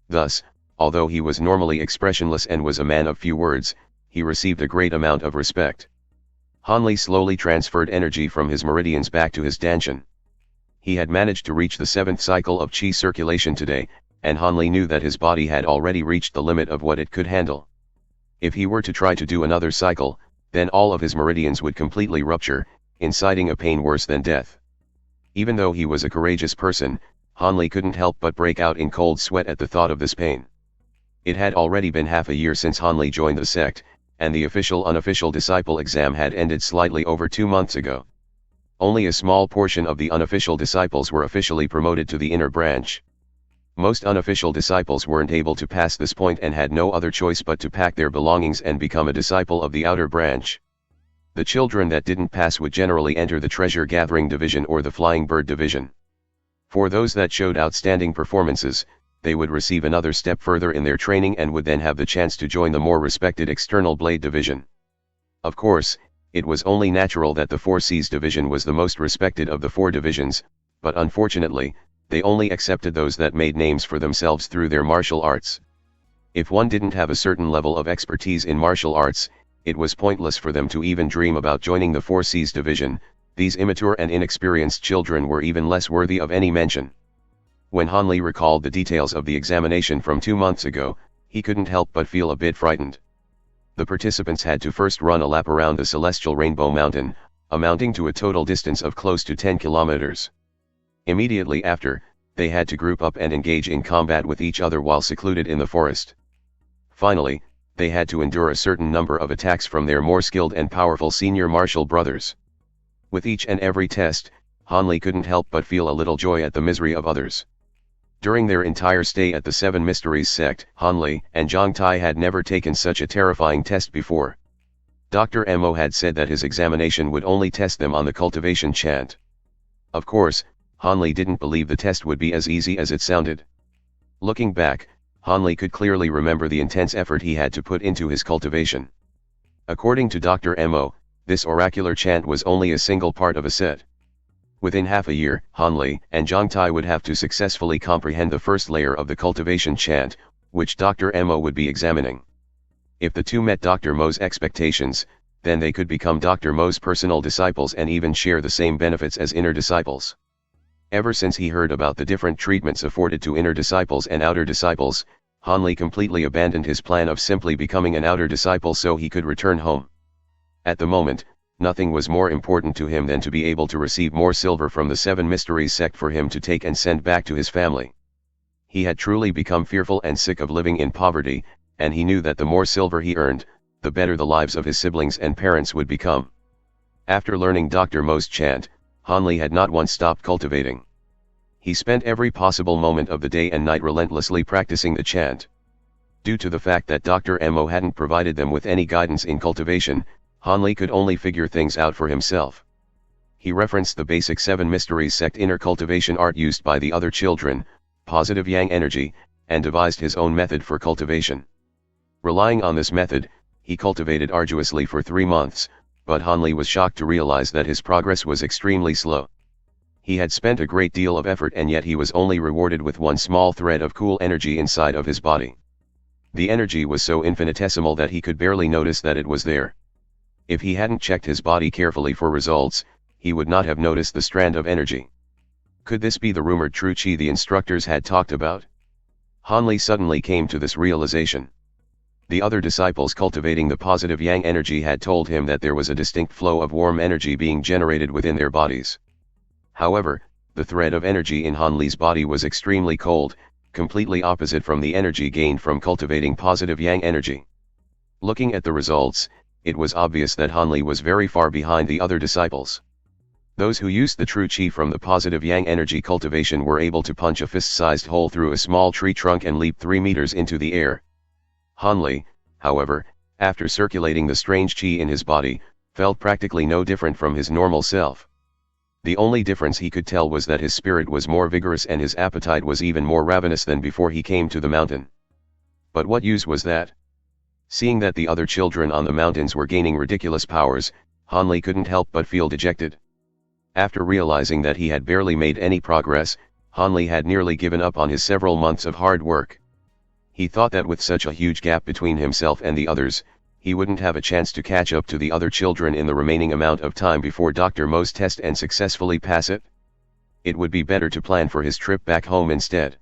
Thus, although he was normally expressionless and was a man of few words, he received a great amount of respect. Hanli slowly transferred energy from his meridians back to his dantian. He had managed to reach the 7th cycle of qi circulation today, and Hanli knew that his body had already reached the limit of what it could handle. If he were to try to do another cycle, then all of his meridians would completely rupture, inciting a pain worse than death. Even though he was a courageous person, Hanli couldn't help but break out in cold sweat at the thought of this pain. It had already been half a year since Hanli joined the sect, and the Unofficial Disciple exam had ended slightly over 2 months ago. Only a small portion of the unofficial disciples were officially promoted to the inner branch. Most unofficial disciples weren't able to pass this point and had no other choice but to pack their belongings and become a disciple of the outer branch. The children that didn't pass would generally enter the Treasure Gathering Division or the Flying Bird Division. For those that showed outstanding performances, they would receive another step further in their training and would then have the chance to join the more respected External Blade Division. Of course, it was only natural that the 4C's division was the most respected of the 4 divisions, but unfortunately, they only accepted those that made names for themselves through their martial arts. If one didn't have a certain level of expertise in martial arts, it was pointless for them to even dream about joining the 4C's division. These immature and inexperienced children were even less worthy of any mention. When Hanli recalled the details of the examination from 2 months ago, he couldn't help but feel a bit frightened. The participants had to first run a lap around the celestial Rainbow Mountain, amounting to a total distance of close to 10 kilometers. Immediately after, they had to group up and engage in combat with each other while secluded in the forest. Finally, they had to endure a certain number of attacks from their more skilled and powerful senior martial brothers. With each and every test, Hanli couldn't help but feel a little joy at the misery of others. During their entire stay at the Seven Mysteries sect, Hanli and Zhang Tai had never taken such a terrifying test before. Dr. Mo had said that his examination would only test them on the cultivation chant. Of course, Hanli didn't believe the test would be as easy as it sounded. Looking back, Hanli could clearly remember the intense effort he had to put into his cultivation. According to Dr. Mo, this oracular chant was only a single part of a set. Within half a year, Hanli and Zhang Tai would have to successfully comprehend the first layer of the cultivation chant, which Dr. Mo would be examining. If the two met Dr. Mo's expectations, then they could become Dr. Mo's personal disciples and even share the same benefits as inner disciples. Ever since he heard about the different treatments afforded to inner disciples and outer disciples, Hanli completely abandoned his plan of simply becoming an outer disciple so he could return home. At the moment, nothing was more important to him than to be able to receive more silver from the Seven Mysteries sect for him to take and send back to his family. He had truly become fearful and sick of living in poverty, and he knew that the more silver he earned, the better the lives of his siblings and parents would become. After learning Dr. Mo's chant, Hanli had not once stopped cultivating. He spent every possible moment of the day and night relentlessly practicing the chant. Due to the fact that Dr. Mo hadn't provided them with any guidance in cultivation, Hanli could only figure things out for himself. He referenced the basic Seven Mysteries sect inner cultivation art used by the other children, positive yang energy, and devised his own method for cultivation. Relying on this method, he cultivated arduously for 3 months, but Hanli was shocked to realize that his progress was extremely slow. He had spent a great deal of effort and yet he was only rewarded with one small thread of cool energy inside of his body. The energy was so infinitesimal that he could barely notice that it was there. If he hadn't checked his body carefully for results, he would not have noticed the strand of energy. Could this be the rumored true chi the instructors had talked about? Hanli suddenly came to this realization. The other disciples cultivating the positive yang energy had told him that there was a distinct flow of warm energy being generated within their bodies. However, the thread of energy in Hanli's body was extremely cold, completely opposite from the energy gained from cultivating positive yang energy. Looking at the results, it was obvious that Hanli was very far behind the other disciples. Those who used the true chi from the positive yang energy cultivation were able to punch a fist-sized hole through a small tree trunk and leap 3 meters into the air. Hanli, however, after circulating the strange chi in his body, felt practically no different from his normal self. The only difference he could tell was that his spirit was more vigorous and his appetite was even more ravenous than before he came to the mountain. But what use was that? Seeing that the other children on the mountains were gaining ridiculous powers, Hanli couldn't help but feel dejected. After realizing that he had barely made any progress, Hanli had nearly given up on his several months of hard work. He thought that with such a huge gap between himself and the others, he wouldn't have a chance to catch up to the other children in the remaining amount of time before Dr. Mo's test and successfully pass it. It would be better to plan for his trip back home instead.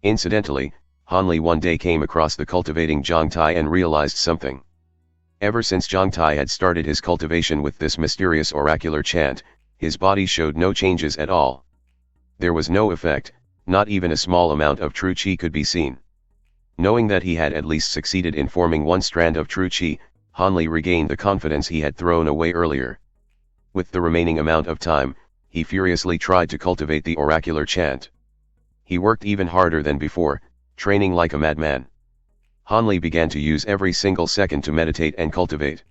Incidentally, Hanli one day came across the cultivating Zhang Tai and realized something. Ever since Zhang Tai had started his cultivation with this mysterious oracular chant, his body showed no changes at all. There was no effect, not even a small amount of true chi could be seen. Knowing that he had at least succeeded in forming one strand of true chi, Hanli regained the confidence he had thrown away earlier. With the remaining amount of time, he furiously tried to cultivate the oracular chant. He worked even harder than before, training like a madman. Hanli began to use every single second to meditate and cultivate.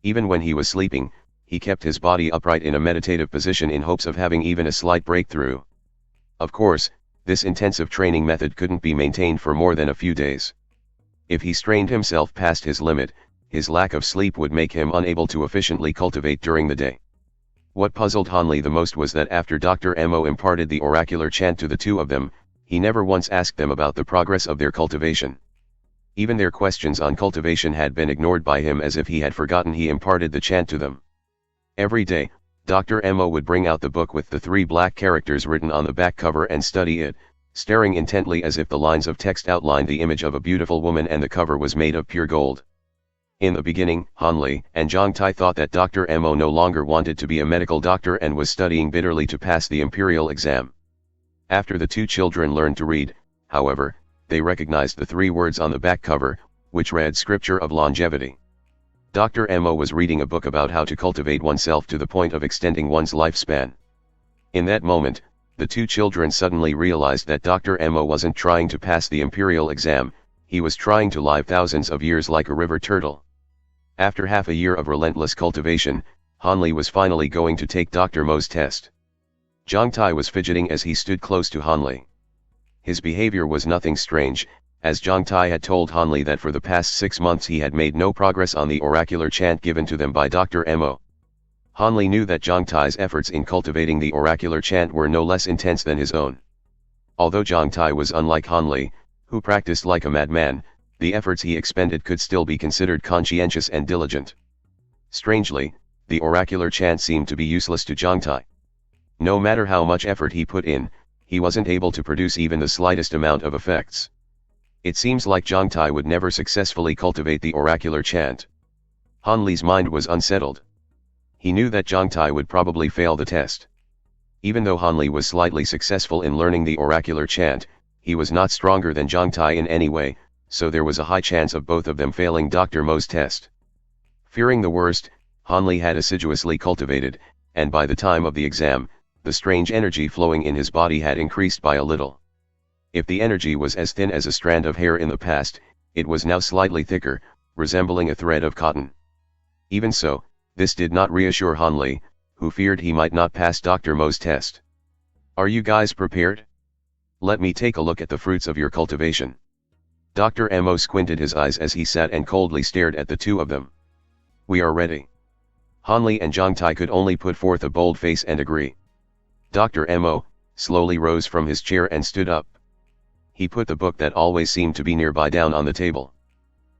Even when he was sleeping, he kept his body upright in a meditative position in hopes of having even a slight breakthrough. Of course, this intensive training method couldn't be maintained for more than a few days. If he strained himself past his limit, his lack of sleep would make him unable to efficiently cultivate during the day. What puzzled Hanli the most was that after Dr. Mo imparted the oracular chant to the two of them, he never once asked them about the progress of their cultivation. Even their questions on cultivation had been ignored by him, as if he had forgotten he imparted the chant to them. Every day, Dr. Mo would bring out the book with the 3 black characters written on the back cover and study it, staring intently as if the lines of text outlined the image of a beautiful woman and the cover was made of pure gold. In the beginning, Hanli and Jiang Tai thought that Dr. Mo no longer wanted to be a medical doctor and was studying bitterly to pass the imperial exam. After the 2 children learned to read, however, they recognized the 3 words on the back cover, which read Scripture of Longevity. Dr. Mo was reading a book about how to cultivate oneself to the point of extending one's lifespan. In that moment, the 2 children suddenly realized that Dr. Mo wasn't trying to pass the imperial exam, he was trying to live thousands of years like a river turtle. After half a year of relentless cultivation, Hanli was finally going to take Dr. Mo's test. Jiang Tai was fidgeting as he stood close to Hanli. His behavior was nothing strange, as Jiang Tai had told Hanli that for the past 6 months he had made no progress on the oracular chant given to them by Dr. Mo. Hanli knew that Jiang Tai's efforts in cultivating the oracular chant were no less intense than his own. Although Jiang Tai was unlike Hanli, who practiced like a madman, the efforts he expended could still be considered conscientious and diligent. Strangely, the oracular chant seemed to be useless to Jiang Tai. No matter how much effort he put in, he wasn't able to produce even the slightest amount of effects. It seems like Jiang Tai would never successfully cultivate the oracular chant. Hanli's mind was unsettled. He knew that Jiang Tai would probably fail the test. Even though Hanli was slightly successful in learning the oracular chant, he was not stronger than Jiang Tai in any way, so there was a high chance of both of them failing Dr. Mo's test. Fearing the worst, Hanli had assiduously cultivated, and by the time of the exam, the strange energy flowing in his body had increased by a little. If the energy was as thin as a strand of hair in the past, it was now slightly thicker, resembling a thread of cotton. Even so, this did not reassure Hanli, who feared he might not pass Dr. Mo's test. "Are you guys prepared? Let me take a look at the fruits of your cultivation." Dr. Mo squinted his eyes as he sat and coldly stared at the 2 of them. "We are ready." Hanli and Jiang Tai could only put forth a bold face and agree. Dr. Mo slowly rose from his chair and stood up. He put the book that always seemed to be nearby down on the table.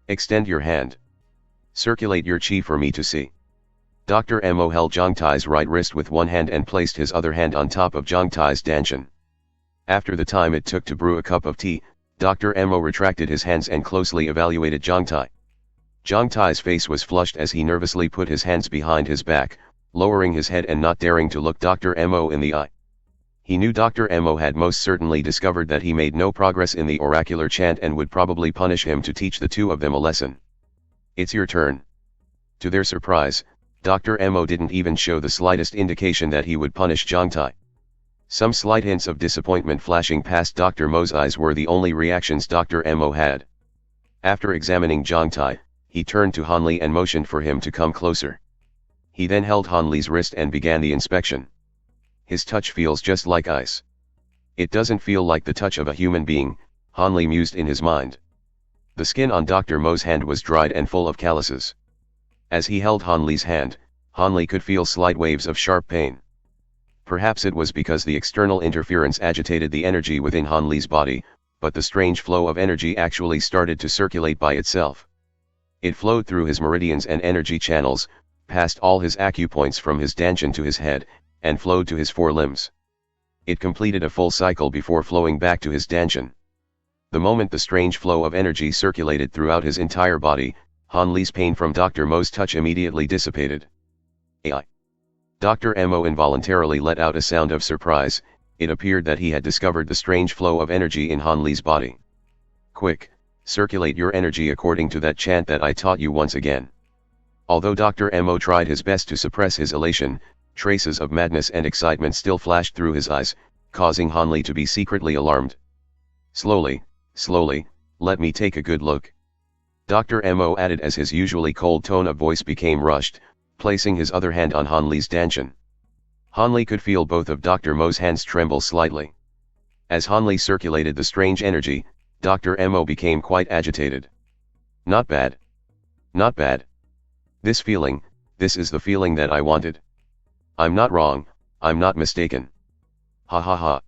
"Extend your hand. Circulate your chi for me to see." Dr. Mo held Jiang Tai's right wrist with one hand and placed his other hand on top of Jiang Tai's dantian. After the time it took to brew a cup of tea, Dr. Mo retracted his hands and closely evaluated Jiang Tai. Jiang Tai's face was flushed as he nervously put his hands behind his back, lowering his head and not daring to look Dr. Mo in the eye. He knew Dr. Mo had most certainly discovered that he made no progress in the oracular chant and would probably punish him to teach the 2 of them a lesson. "It's your turn." To their surprise, Dr. Mo didn't even show the slightest indication that he would punish Jiang Tai. Some slight hints of disappointment flashing past Dr. Mo's eyes were the only reactions Dr. Mo had. After examining Jiang Tai, he turned to Hanli and motioned for him to come closer. He then held Hanli's wrist and began the inspection. "His touch feels just like ice. It doesn't feel like the touch of a human being," Hanli mused in his mind. The skin on Dr. Mo's hand was dried and full of calluses. As he held Hanli's hand, Hanli could feel slight waves of sharp pain. Perhaps it was because the external interference agitated the energy within Hanli's body, but the strange flow of energy actually started to circulate by itself. It flowed through his meridians and energy channels, passed all his acupoints from his dantian to his head, and flowed to his 4 limbs. It completed a full cycle before flowing back to his dantian. The moment the strange flow of energy circulated throughout his entire body, Hanli's pain from Dr. Mo's touch immediately dissipated. "Ai!" Dr. Mo involuntarily let out a sound of surprise. It appeared that he had discovered the strange flow of energy in Hanli's body. "Quick, circulate your energy according to that chant that I taught you once again." Although Dr. Mo tried his best to suppress his elation, traces of madness and excitement still flashed through his eyes, causing Hanli to be secretly alarmed. "Slowly, slowly, let me take a good look," Dr. Mo added as his usually cold tone of voice became rushed, placing his other hand on Hanli's dantian. Hanli could feel both of Dr. Mo's hands tremble slightly. As Han Li circulated the strange energy, Dr. Mo became quite agitated. Not bad. Not bad. This is the feeling that I wanted. I'm not wrong, I'm not mistaken. Ha ha ha.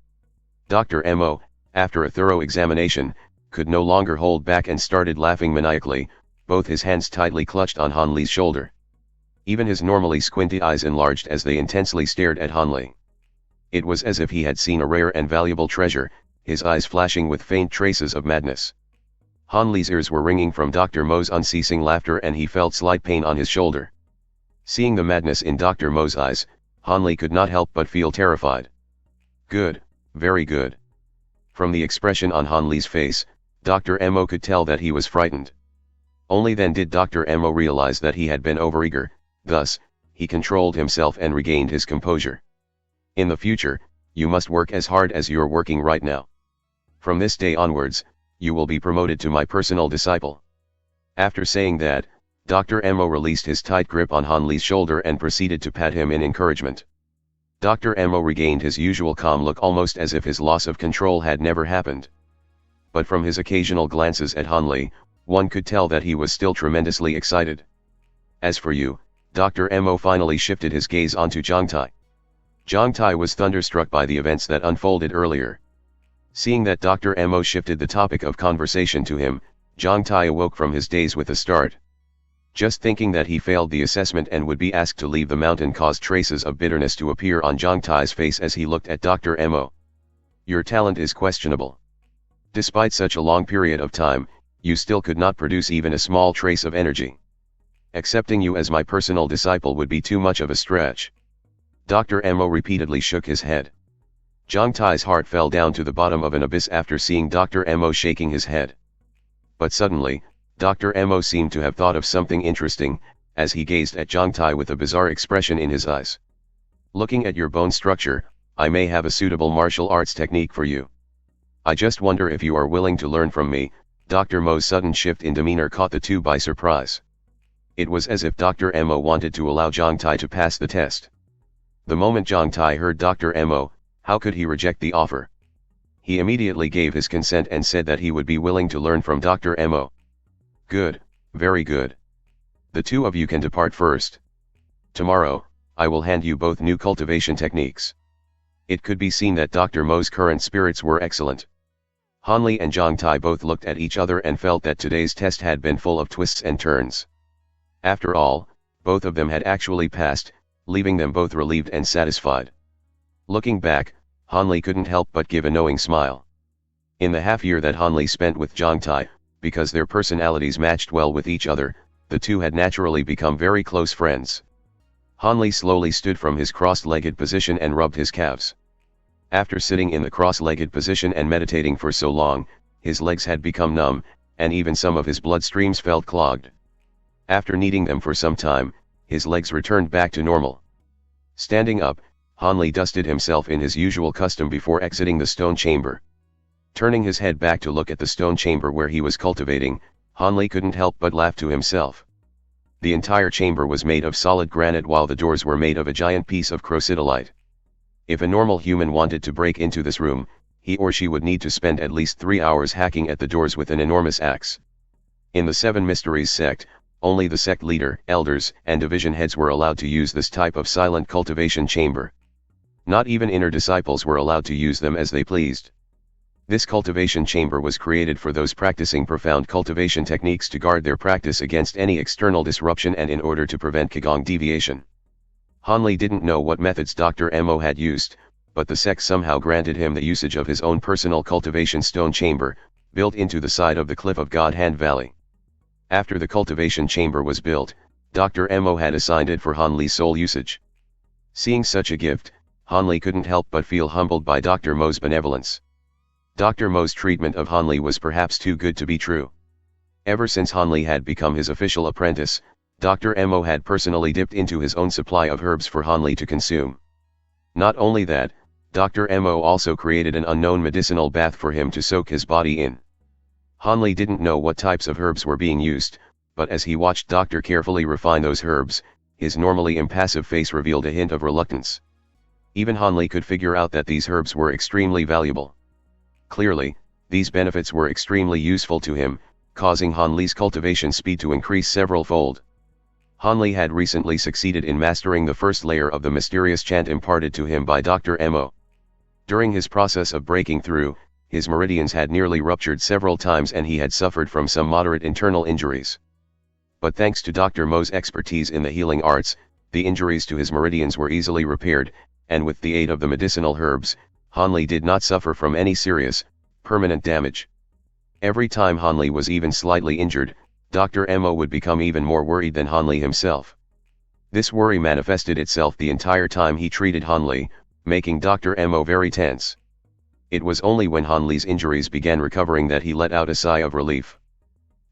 Dr. Mo, after a thorough examination, could no longer hold back and started laughing maniacally, both his hands tightly clutched on Han Li's shoulder. Even his normally squinty eyes enlarged as they intensely stared at Han Li. It was as if he had seen a rare and valuable treasure, his eyes flashing with faint traces of madness. Han Li's ears were ringing from Dr. Mo's unceasing laughter and he felt slight pain on his shoulder. Seeing the madness in Dr. Mo's eyes, Han Li could not help but feel terrified. Good, very good. From the expression on Han Li's face, Dr. Mo could tell that he was frightened. Only then did Dr. Mo realize that he had been overeager, thus, he controlled himself and regained his composure. In the future, you must work as hard as you're working right now. From this day onwards, you will be promoted to my personal disciple. After saying that, Dr. Mo released his tight grip on Han Li's shoulder and proceeded to pat him in encouragement. Dr. Mo regained his usual calm look, almost as if his loss of control had never happened. But from his occasional glances at Han Li, one could tell that he was still tremendously excited. As for you, Dr. Mo finally shifted his gaze onto Jiang Tai. Jiang Tai was thunderstruck by the events that unfolded earlier. Seeing that Dr. Mo shifted the topic of conversation to him, Jiang Tai awoke from his daze with a start. Just thinking that he failed the assessment and would be asked to leave the mountain caused traces of bitterness to appear on Jiang Tai's face as he looked at Dr. Mo. Your talent is questionable. Despite such a long period of time, you still could not produce even a small trace of energy. Accepting you as my personal disciple would be too much of a stretch. Dr. Mo repeatedly shook his head. Jiang Tai's heart fell down to the bottom of an abyss after seeing Dr. Mo shaking his head. But suddenly, Dr. Mo seemed to have thought of something interesting, as he gazed at Jiang Tai with a bizarre expression in his eyes. Looking at your bone structure, I may have a suitable martial arts technique for you. I just wonder if you are willing to learn from me. Dr. Mo's sudden shift in demeanor caught the two by surprise. It was as if Dr. Mo wanted to allow Jiang Tai to pass the test. The moment Jiang Tai heard Dr. Mo, how could he reject the offer? He immediately gave his consent and said that he would be willing to learn from Dr. Mo. Good, very good. The two of you can depart first. Tomorrow, I will hand you both new cultivation techniques. It could be seen that Dr. Mo's current spirits were excellent. Han Li and Jiang Tai both looked at each other and felt that today's test had been full of twists and turns. After all, both of them had actually passed, leaving them both relieved and satisfied. Looking back, Han Li couldn't help but give a knowing smile. In the half year that Han Li spent with Jiang Tai, because their personalities matched well with each other, the two had naturally become very close friends. Han Li slowly stood from his cross-legged position and rubbed his calves. After sitting in the cross-legged position and meditating for so long, his legs had become numb, and even some of his blood streams felt clogged. After kneading them for some time, his legs returned back to normal. Standing up, Han Li dusted himself in his usual custom before exiting the stone chamber. Turning his head back to look at the stone chamber where he was cultivating, Han Li couldn't help but laugh to himself. The entire chamber was made of solid granite while the doors were made of a giant piece of crocidolite. If a normal human wanted to break into this room, he or she would need to spend at least 3 hours hacking at the doors with an enormous axe. In the Seven Mysteries sect, only the sect leader, elders, and division heads were allowed to use this type of silent cultivation chamber. Not even inner disciples were allowed to use them as they pleased. This cultivation chamber was created for those practicing profound cultivation techniques to guard their practice against any external disruption and in order to prevent Qigong deviation. Han Li didn't know what methods Dr. Mo had used, but the sect somehow granted him the usage of his own personal cultivation stone chamber, built into the side of the cliff of God Hand Valley. After the cultivation chamber was built, Dr. Mo had assigned it for Han Li's sole usage. Seeing such a gift, Han Li couldn't help but feel humbled by Dr. Mo's benevolence. Dr. Mo's treatment of Han Li was perhaps too good to be true. Ever since Han Li had become his official apprentice, Dr. Mo had personally dipped into his own supply of herbs for Han Li to consume. Not only that, Dr. Mo also created an unknown medicinal bath for him to soak his body in. Han Li didn't know what types of herbs were being used, but as he watched Dr. carefully refine those herbs, his normally impassive face revealed a hint of reluctance. Even Han Li could figure out that these herbs were extremely valuable. Clearly, these benefits were extremely useful to him, causing Han Li's cultivation speed to increase several-fold. Han Li had recently succeeded in mastering the first layer of the mysterious chant imparted to him by Dr. Mo. During his process of breaking through, his meridians had nearly ruptured several times and he had suffered from some moderate internal injuries. But thanks to Dr. Mo's expertise in the healing arts, the injuries to his meridians were easily repaired, and with the aid of the medicinal herbs, Han Li did not suffer from any serious, permanent damage. Every time Han Li was even slightly injured, Dr. Mo would become even more worried than Han Li himself. This worry manifested itself the entire time he treated Han Li, making Dr. Mo very tense. It was only when Han Li's injuries began recovering that he let out a sigh of relief.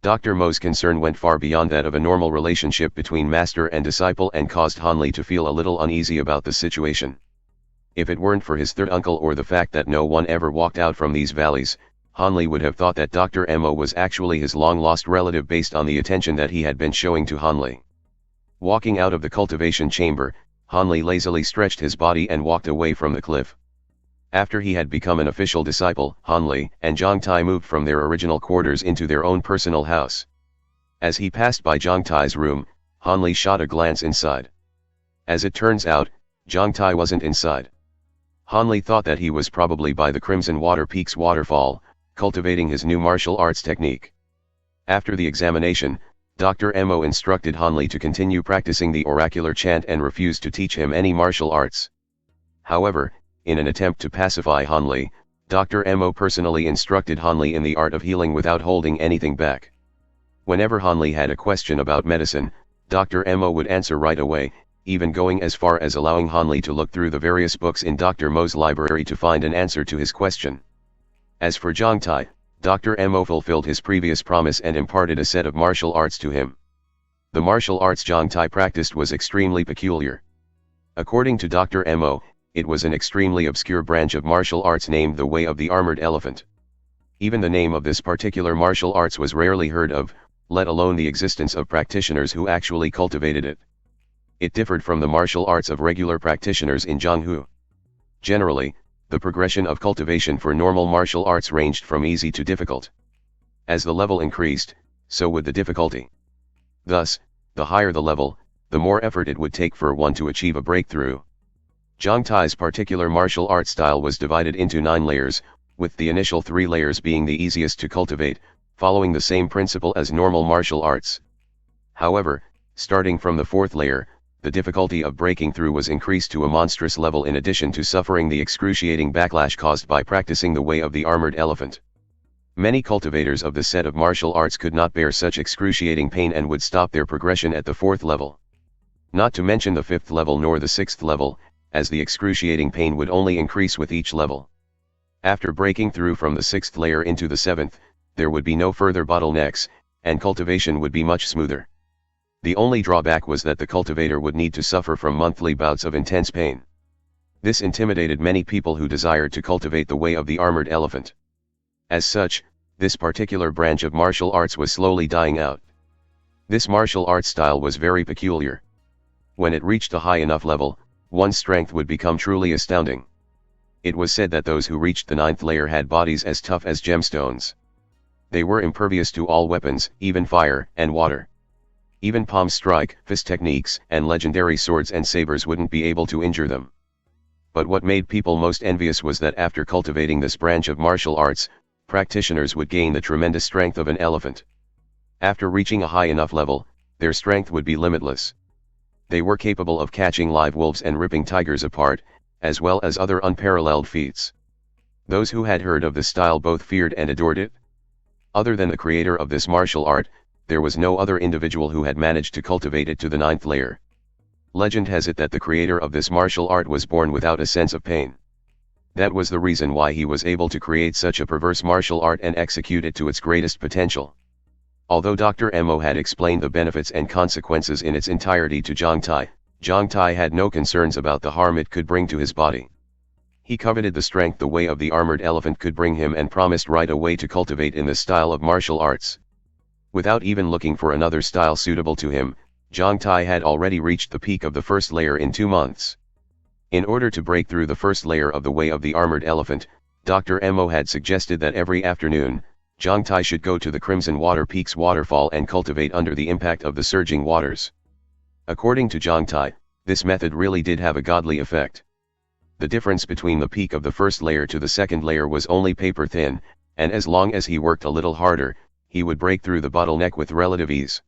Dr. Mo's concern went far beyond that of a normal relationship between master and disciple and caused Han Li to feel a little uneasy about the situation. If it weren't for his third uncle or the fact that no one ever walked out from these valleys, Han Li would have thought that Dr. Mo was actually his long-lost relative based on the attention that he had been showing to Han Li. Walking out of the cultivation chamber, Han Li lazily stretched his body and walked away from the cliff. After he had become an official disciple, Han Li and Jiang Tai moved from their original quarters into their own personal house. As he passed by Jiang Tai's room, Han Li shot a glance inside. As it turns out, Jiang Tai wasn't inside. Han Li thought that he was probably by the Crimson Water Peaks waterfall, cultivating his new martial arts technique. After the examination, Dr. Mo instructed Han Li to continue practicing the oracular chant and refused to teach him any martial arts. However, in an attempt to pacify Han Li, Dr. Mo personally instructed Han Li in the art of healing without holding anything back. Whenever Han Li had a question about medicine, Dr. Mo would answer right away, even going as far as allowing Han Li to look through the various books in Dr. Mo's library to find an answer to his question. As for Jiang Tai, Dr. Mo fulfilled his previous promise and imparted a set of martial arts to him. The martial arts Jiang Tai practiced was extremely peculiar. According to Dr. Mo, it was an extremely obscure branch of martial arts named the Way of the Armored Elephant. Even the name of this particular martial arts was rarely heard of, let alone the existence of practitioners who actually cultivated it. It differed from the martial arts of regular practitioners in Jiang Hu. Generally, the progression of cultivation for normal martial arts ranged from easy to difficult. As the level increased, so would the difficulty. Thus, the higher the level, the more effort it would take for one to achieve a breakthrough. Jiang Tai's particular martial art style was divided into 9 layers, with the initial 3 layers being the easiest to cultivate, following the same principle as normal martial arts. However, starting from the 4th layer, the difficulty of breaking through was increased to a monstrous level in addition to suffering the excruciating backlash caused by practicing the Way of the Armored Elephant. Many cultivators of the set of martial arts could not bear such excruciating pain and would stop their progression at the 4th level. Not to mention the 5th level nor the 6th level, as the excruciating pain would only increase with each level. After breaking through from the 6th layer into the 7th, there would be no further bottlenecks, and cultivation would be much smoother. The only drawback was that the cultivator would need to suffer from monthly bouts of intense pain. This intimidated many people who desired to cultivate the Way of the Armored Elephant. As such, this particular branch of martial arts was slowly dying out. This martial art style was very peculiar. When it reached a high enough level, one's strength would become truly astounding. It was said that those who reached the 9th layer had bodies as tough as gemstones. They were impervious to all weapons, even fire and water. Even palm strike, fist techniques, and legendary swords and sabers wouldn't be able to injure them. But what made people most envious was that after cultivating this branch of martial arts, practitioners would gain the tremendous strength of an elephant. After reaching a high enough level, their strength would be limitless. They were capable of catching live wolves and ripping tigers apart, as well as other unparalleled feats. Those who had heard of the style both feared and adored it. Other than the creator of this martial art, there was no other individual who had managed to cultivate it to the 9th layer. Legend has it that the creator of this martial art was born without a sense of pain. That was the reason why he was able to create such a perverse martial art and execute it to its greatest potential. Although Dr. Mo had explained the benefits and consequences in its entirety to Jiang Tai had no concerns about the harm it could bring to his body. He coveted the strength the Way of the Armored Elephant could bring him and promised right away to cultivate in the style of martial arts. Without even looking for another style suitable to him, Jiang Tai had already reached the peak of the 1st layer in 2 months. In order to break through the 1st layer of the Way of the Armored Elephant, Dr. Mo had suggested that every afternoon, Jiang Tai should go to the Crimson Water Peaks waterfall and cultivate under the impact of the surging waters. According to Jiang Tai, this method really did have a godly effect. The difference between the peak of the first layer to the second layer was only paper thin, and as long as he worked a little harder, he would break through the bottleneck with relative ease.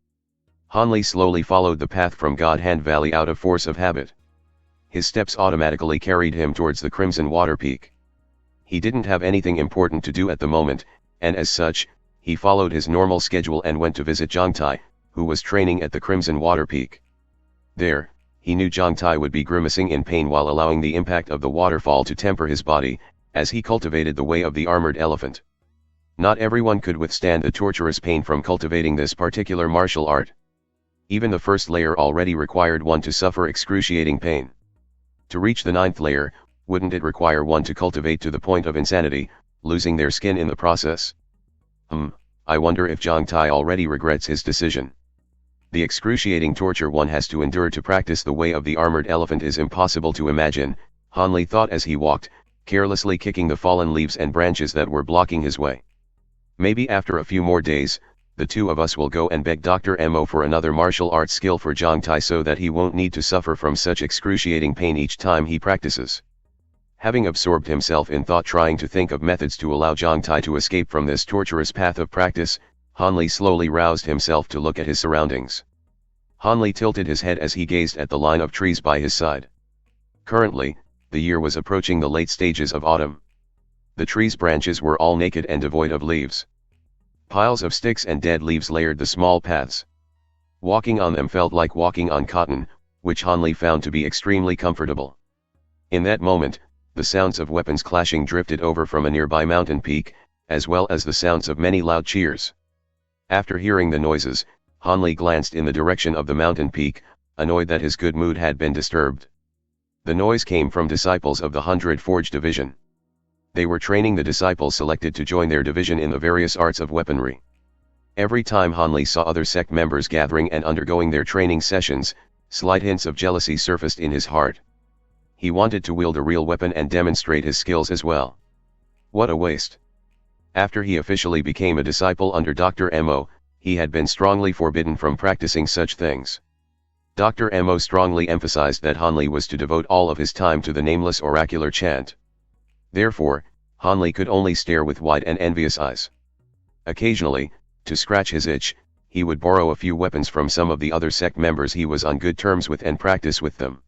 Han Li slowly followed the path from God Hand Valley out of force of habit. His steps automatically carried him towards the Crimson Water Peak. He didn't have anything important to do at the moment, and as such, he followed his normal schedule and went to visit Jiang Tai, who was training at the Crimson Water Peak. There, he knew Jiang Tai would be grimacing in pain while allowing the impact of the waterfall to temper his body, as he cultivated the way of the armored elephant. Not everyone could withstand the torturous pain from cultivating this particular martial art. Even the first layer already required one to suffer excruciating pain. To reach the 9th layer, wouldn't it require one to cultivate to the point of insanity, losing their skin in the process? I wonder if Jiang Tai already regrets his decision. The excruciating torture one has to endure to practice the way of the armored elephant is impossible to imagine, Han Li thought as he walked, carelessly kicking the fallen leaves and branches that were blocking his way. Maybe after a few more days, the two of us will go and beg Dr. Mo for another martial arts skill for Jiang Tai so that he won't need to suffer from such excruciating pain each time he practices. Having absorbed himself in thought trying to think of methods to allow Jiang Tai to escape from this torturous path of practice, Han Li slowly roused himself to look at his surroundings. Han Li tilted his head as he gazed at the line of trees by his side. Currently, the year was approaching the late stages of autumn. The trees' branches were all naked and devoid of leaves. Piles of sticks and dead leaves layered the small paths. Walking on them felt like walking on cotton, which Han Li found to be extremely comfortable. In that moment, the sounds of weapons clashing drifted over from a nearby mountain peak, as well as the sounds of many loud cheers. After hearing the noises, Han Li glanced in the direction of the mountain peak, annoyed that his good mood had been disturbed. The noise came from disciples of the 100 Forge Division. They were training the disciples selected to join their division in the various arts of weaponry. Every time Han Li saw other sect members gathering and undergoing their training sessions, slight hints of jealousy surfaced in his heart. He wanted to wield a real weapon and demonstrate his skills as well. What a waste. After he officially became a disciple under Dr. Mo, he had been strongly forbidden from practicing such things. Dr. Mo strongly emphasized that Han Li was to devote all of his time to the nameless oracular chant. Therefore, Han Li could only stare with wide and envious eyes. Occasionally, to scratch his itch, he would borrow a few weapons from some of the other sect members he was on good terms with and practice with them.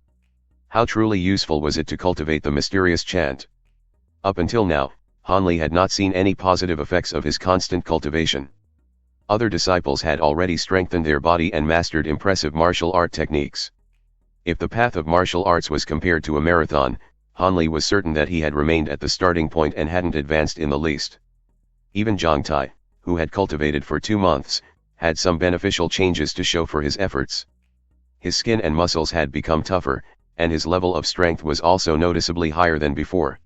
How truly useful was it to cultivate the mysterious chant? Up until now, Han Li had not seen any positive effects of his constant cultivation. Other disciples had already strengthened their body and mastered impressive martial art techniques. If the path of martial arts was compared to a marathon, Han Li was certain that he had remained at the starting point and hadn't advanced in the least. Even Jiang Tai, who had cultivated for 2 months, had some beneficial changes to show for his efforts. His skin and muscles had become tougher, and his level of strength was also noticeably higher than before.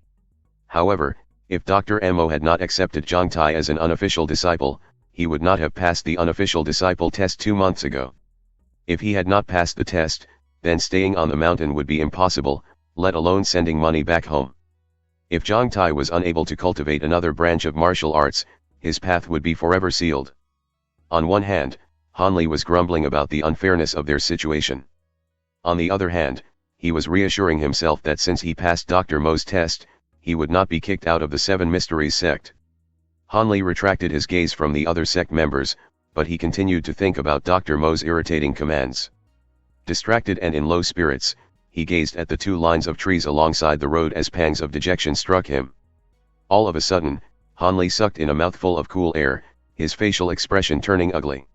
However, if Dr. Mo had not accepted Jiang Tai as an unofficial disciple, he would not have passed the unofficial disciple test 2 months ago. If he had not passed the test, then staying on the mountain would be impossible, let alone sending money back home. If Jiang Tai was unable to cultivate another branch of martial arts, his path would be forever sealed. On one hand, Han Li was grumbling about the unfairness of their situation. On the other hand, he was reassuring himself that since he passed Dr. Mo's test, he would not be kicked out of the 7 Mysteries sect. Han Li retracted his gaze from the other sect members, but he continued to think about Dr. Mo's irritating commands. Distracted and in low spirits, he gazed at the 2 lines of trees alongside the road as pangs of dejection struck him. All of a sudden, Han Li sucked in a mouthful of cool air, his facial expression turning ugly.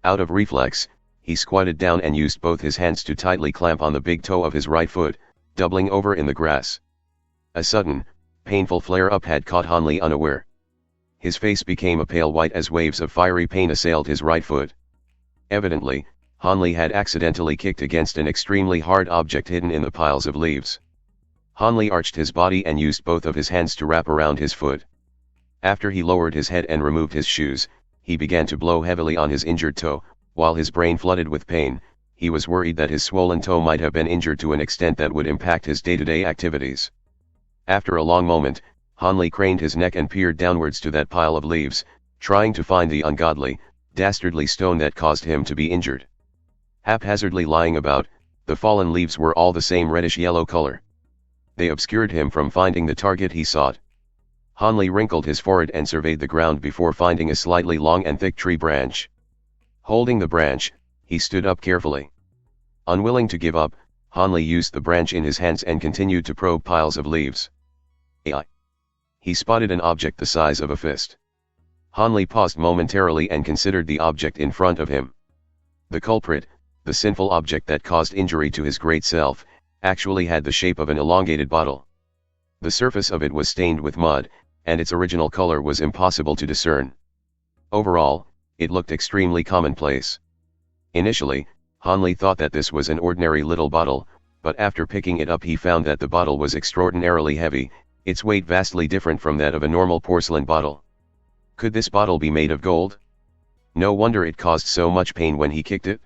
Out of reflex, he squatted down and used both his hands to tightly clamp on the big toe of his right foot, doubling over in the grass. A sudden, painful flare-up had caught Han Li unaware. His face became a pale white as waves of fiery pain assailed his right foot. Evidently, Han Li had accidentally kicked against an extremely hard object hidden in the piles of leaves. Han Li arched his body and used both of his hands to wrap around his foot. After he lowered his head and removed his shoes, he began to blow heavily on his injured toe. While his brain flooded with pain, he was worried that his swollen toe might have been injured to an extent that would impact his day-to-day activities. After a long moment, Han Li craned his neck and peered downwards to that pile of leaves, trying to find the ungodly, dastardly stone that caused him to be injured. Haphazardly lying about, the fallen leaves were all the same reddish-yellow color. They obscured him from finding the target he sought. Han Li wrinkled his forehead and surveyed the ground before finding a slightly long and thick tree branch. Holding the branch, he stood up carefully. Unwilling to give up, Han Li used the branch in his hands and continued to probe piles of leaves. AI. He spotted an object the size of a fist. Han Li paused momentarily and considered the object in front of him. The culprit, the sinful object that caused injury to his great self, actually had the shape of an elongated bottle. The surface of it was stained with mud, and its original color was impossible to discern. Overall, it looked extremely commonplace. Initially, Han Li thought that this was an ordinary little bottle, but after picking it up he found that the bottle was extraordinarily heavy, its weight vastly different from that of a normal porcelain bottle. Could this bottle be made of gold? No wonder it caused so much pain when he kicked it.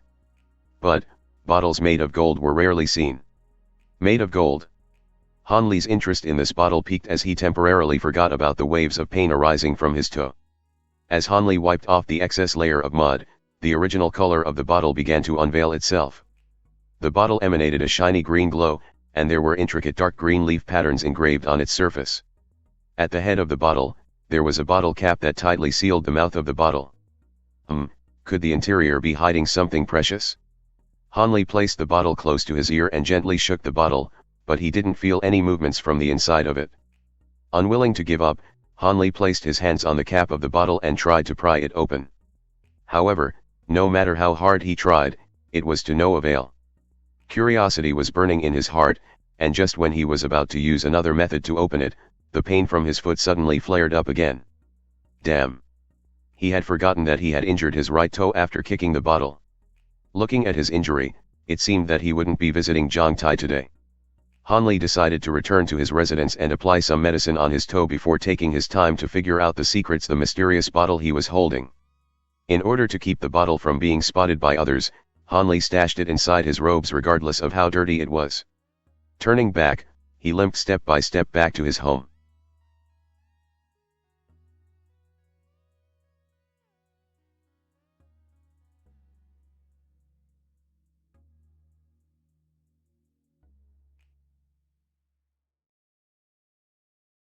But, bottles made of gold were rarely seen. Made of gold. Han Li's interest in this bottle peaked as he temporarily forgot about the waves of pain arising from his toe. As Han Li wiped off the excess layer of mud, the original color of the bottle began to unveil itself. The bottle emanated a shiny green glow, and there were intricate dark green leaf patterns engraved on its surface. At the head of the bottle, there was a bottle cap that tightly sealed the mouth of the bottle. Could the interior be hiding something precious? Han Li placed the bottle close to his ear and gently shook the bottle, but he didn't feel any movements from the inside of it. Unwilling to give up, Han Li placed his hands on the cap of the bottle and tried to pry it open. However, no matter how hard he tried, it was to no avail. Curiosity was burning in his heart, and just when he was about to use another method to open it, the pain from his foot suddenly flared up again. Damn! He had forgotten that he had injured his right toe after kicking the bottle. Looking at his injury, it seemed that he wouldn't be visiting Jiang Tai today. Han Li decided to return to his residence and apply some medicine on his toe before taking his time to figure out the secrets the mysterious bottle he was holding. In order to keep the bottle from being spotted by others, Han Li stashed it inside his robes regardless of how dirty it was. Turning back, he limped step by step back to his home.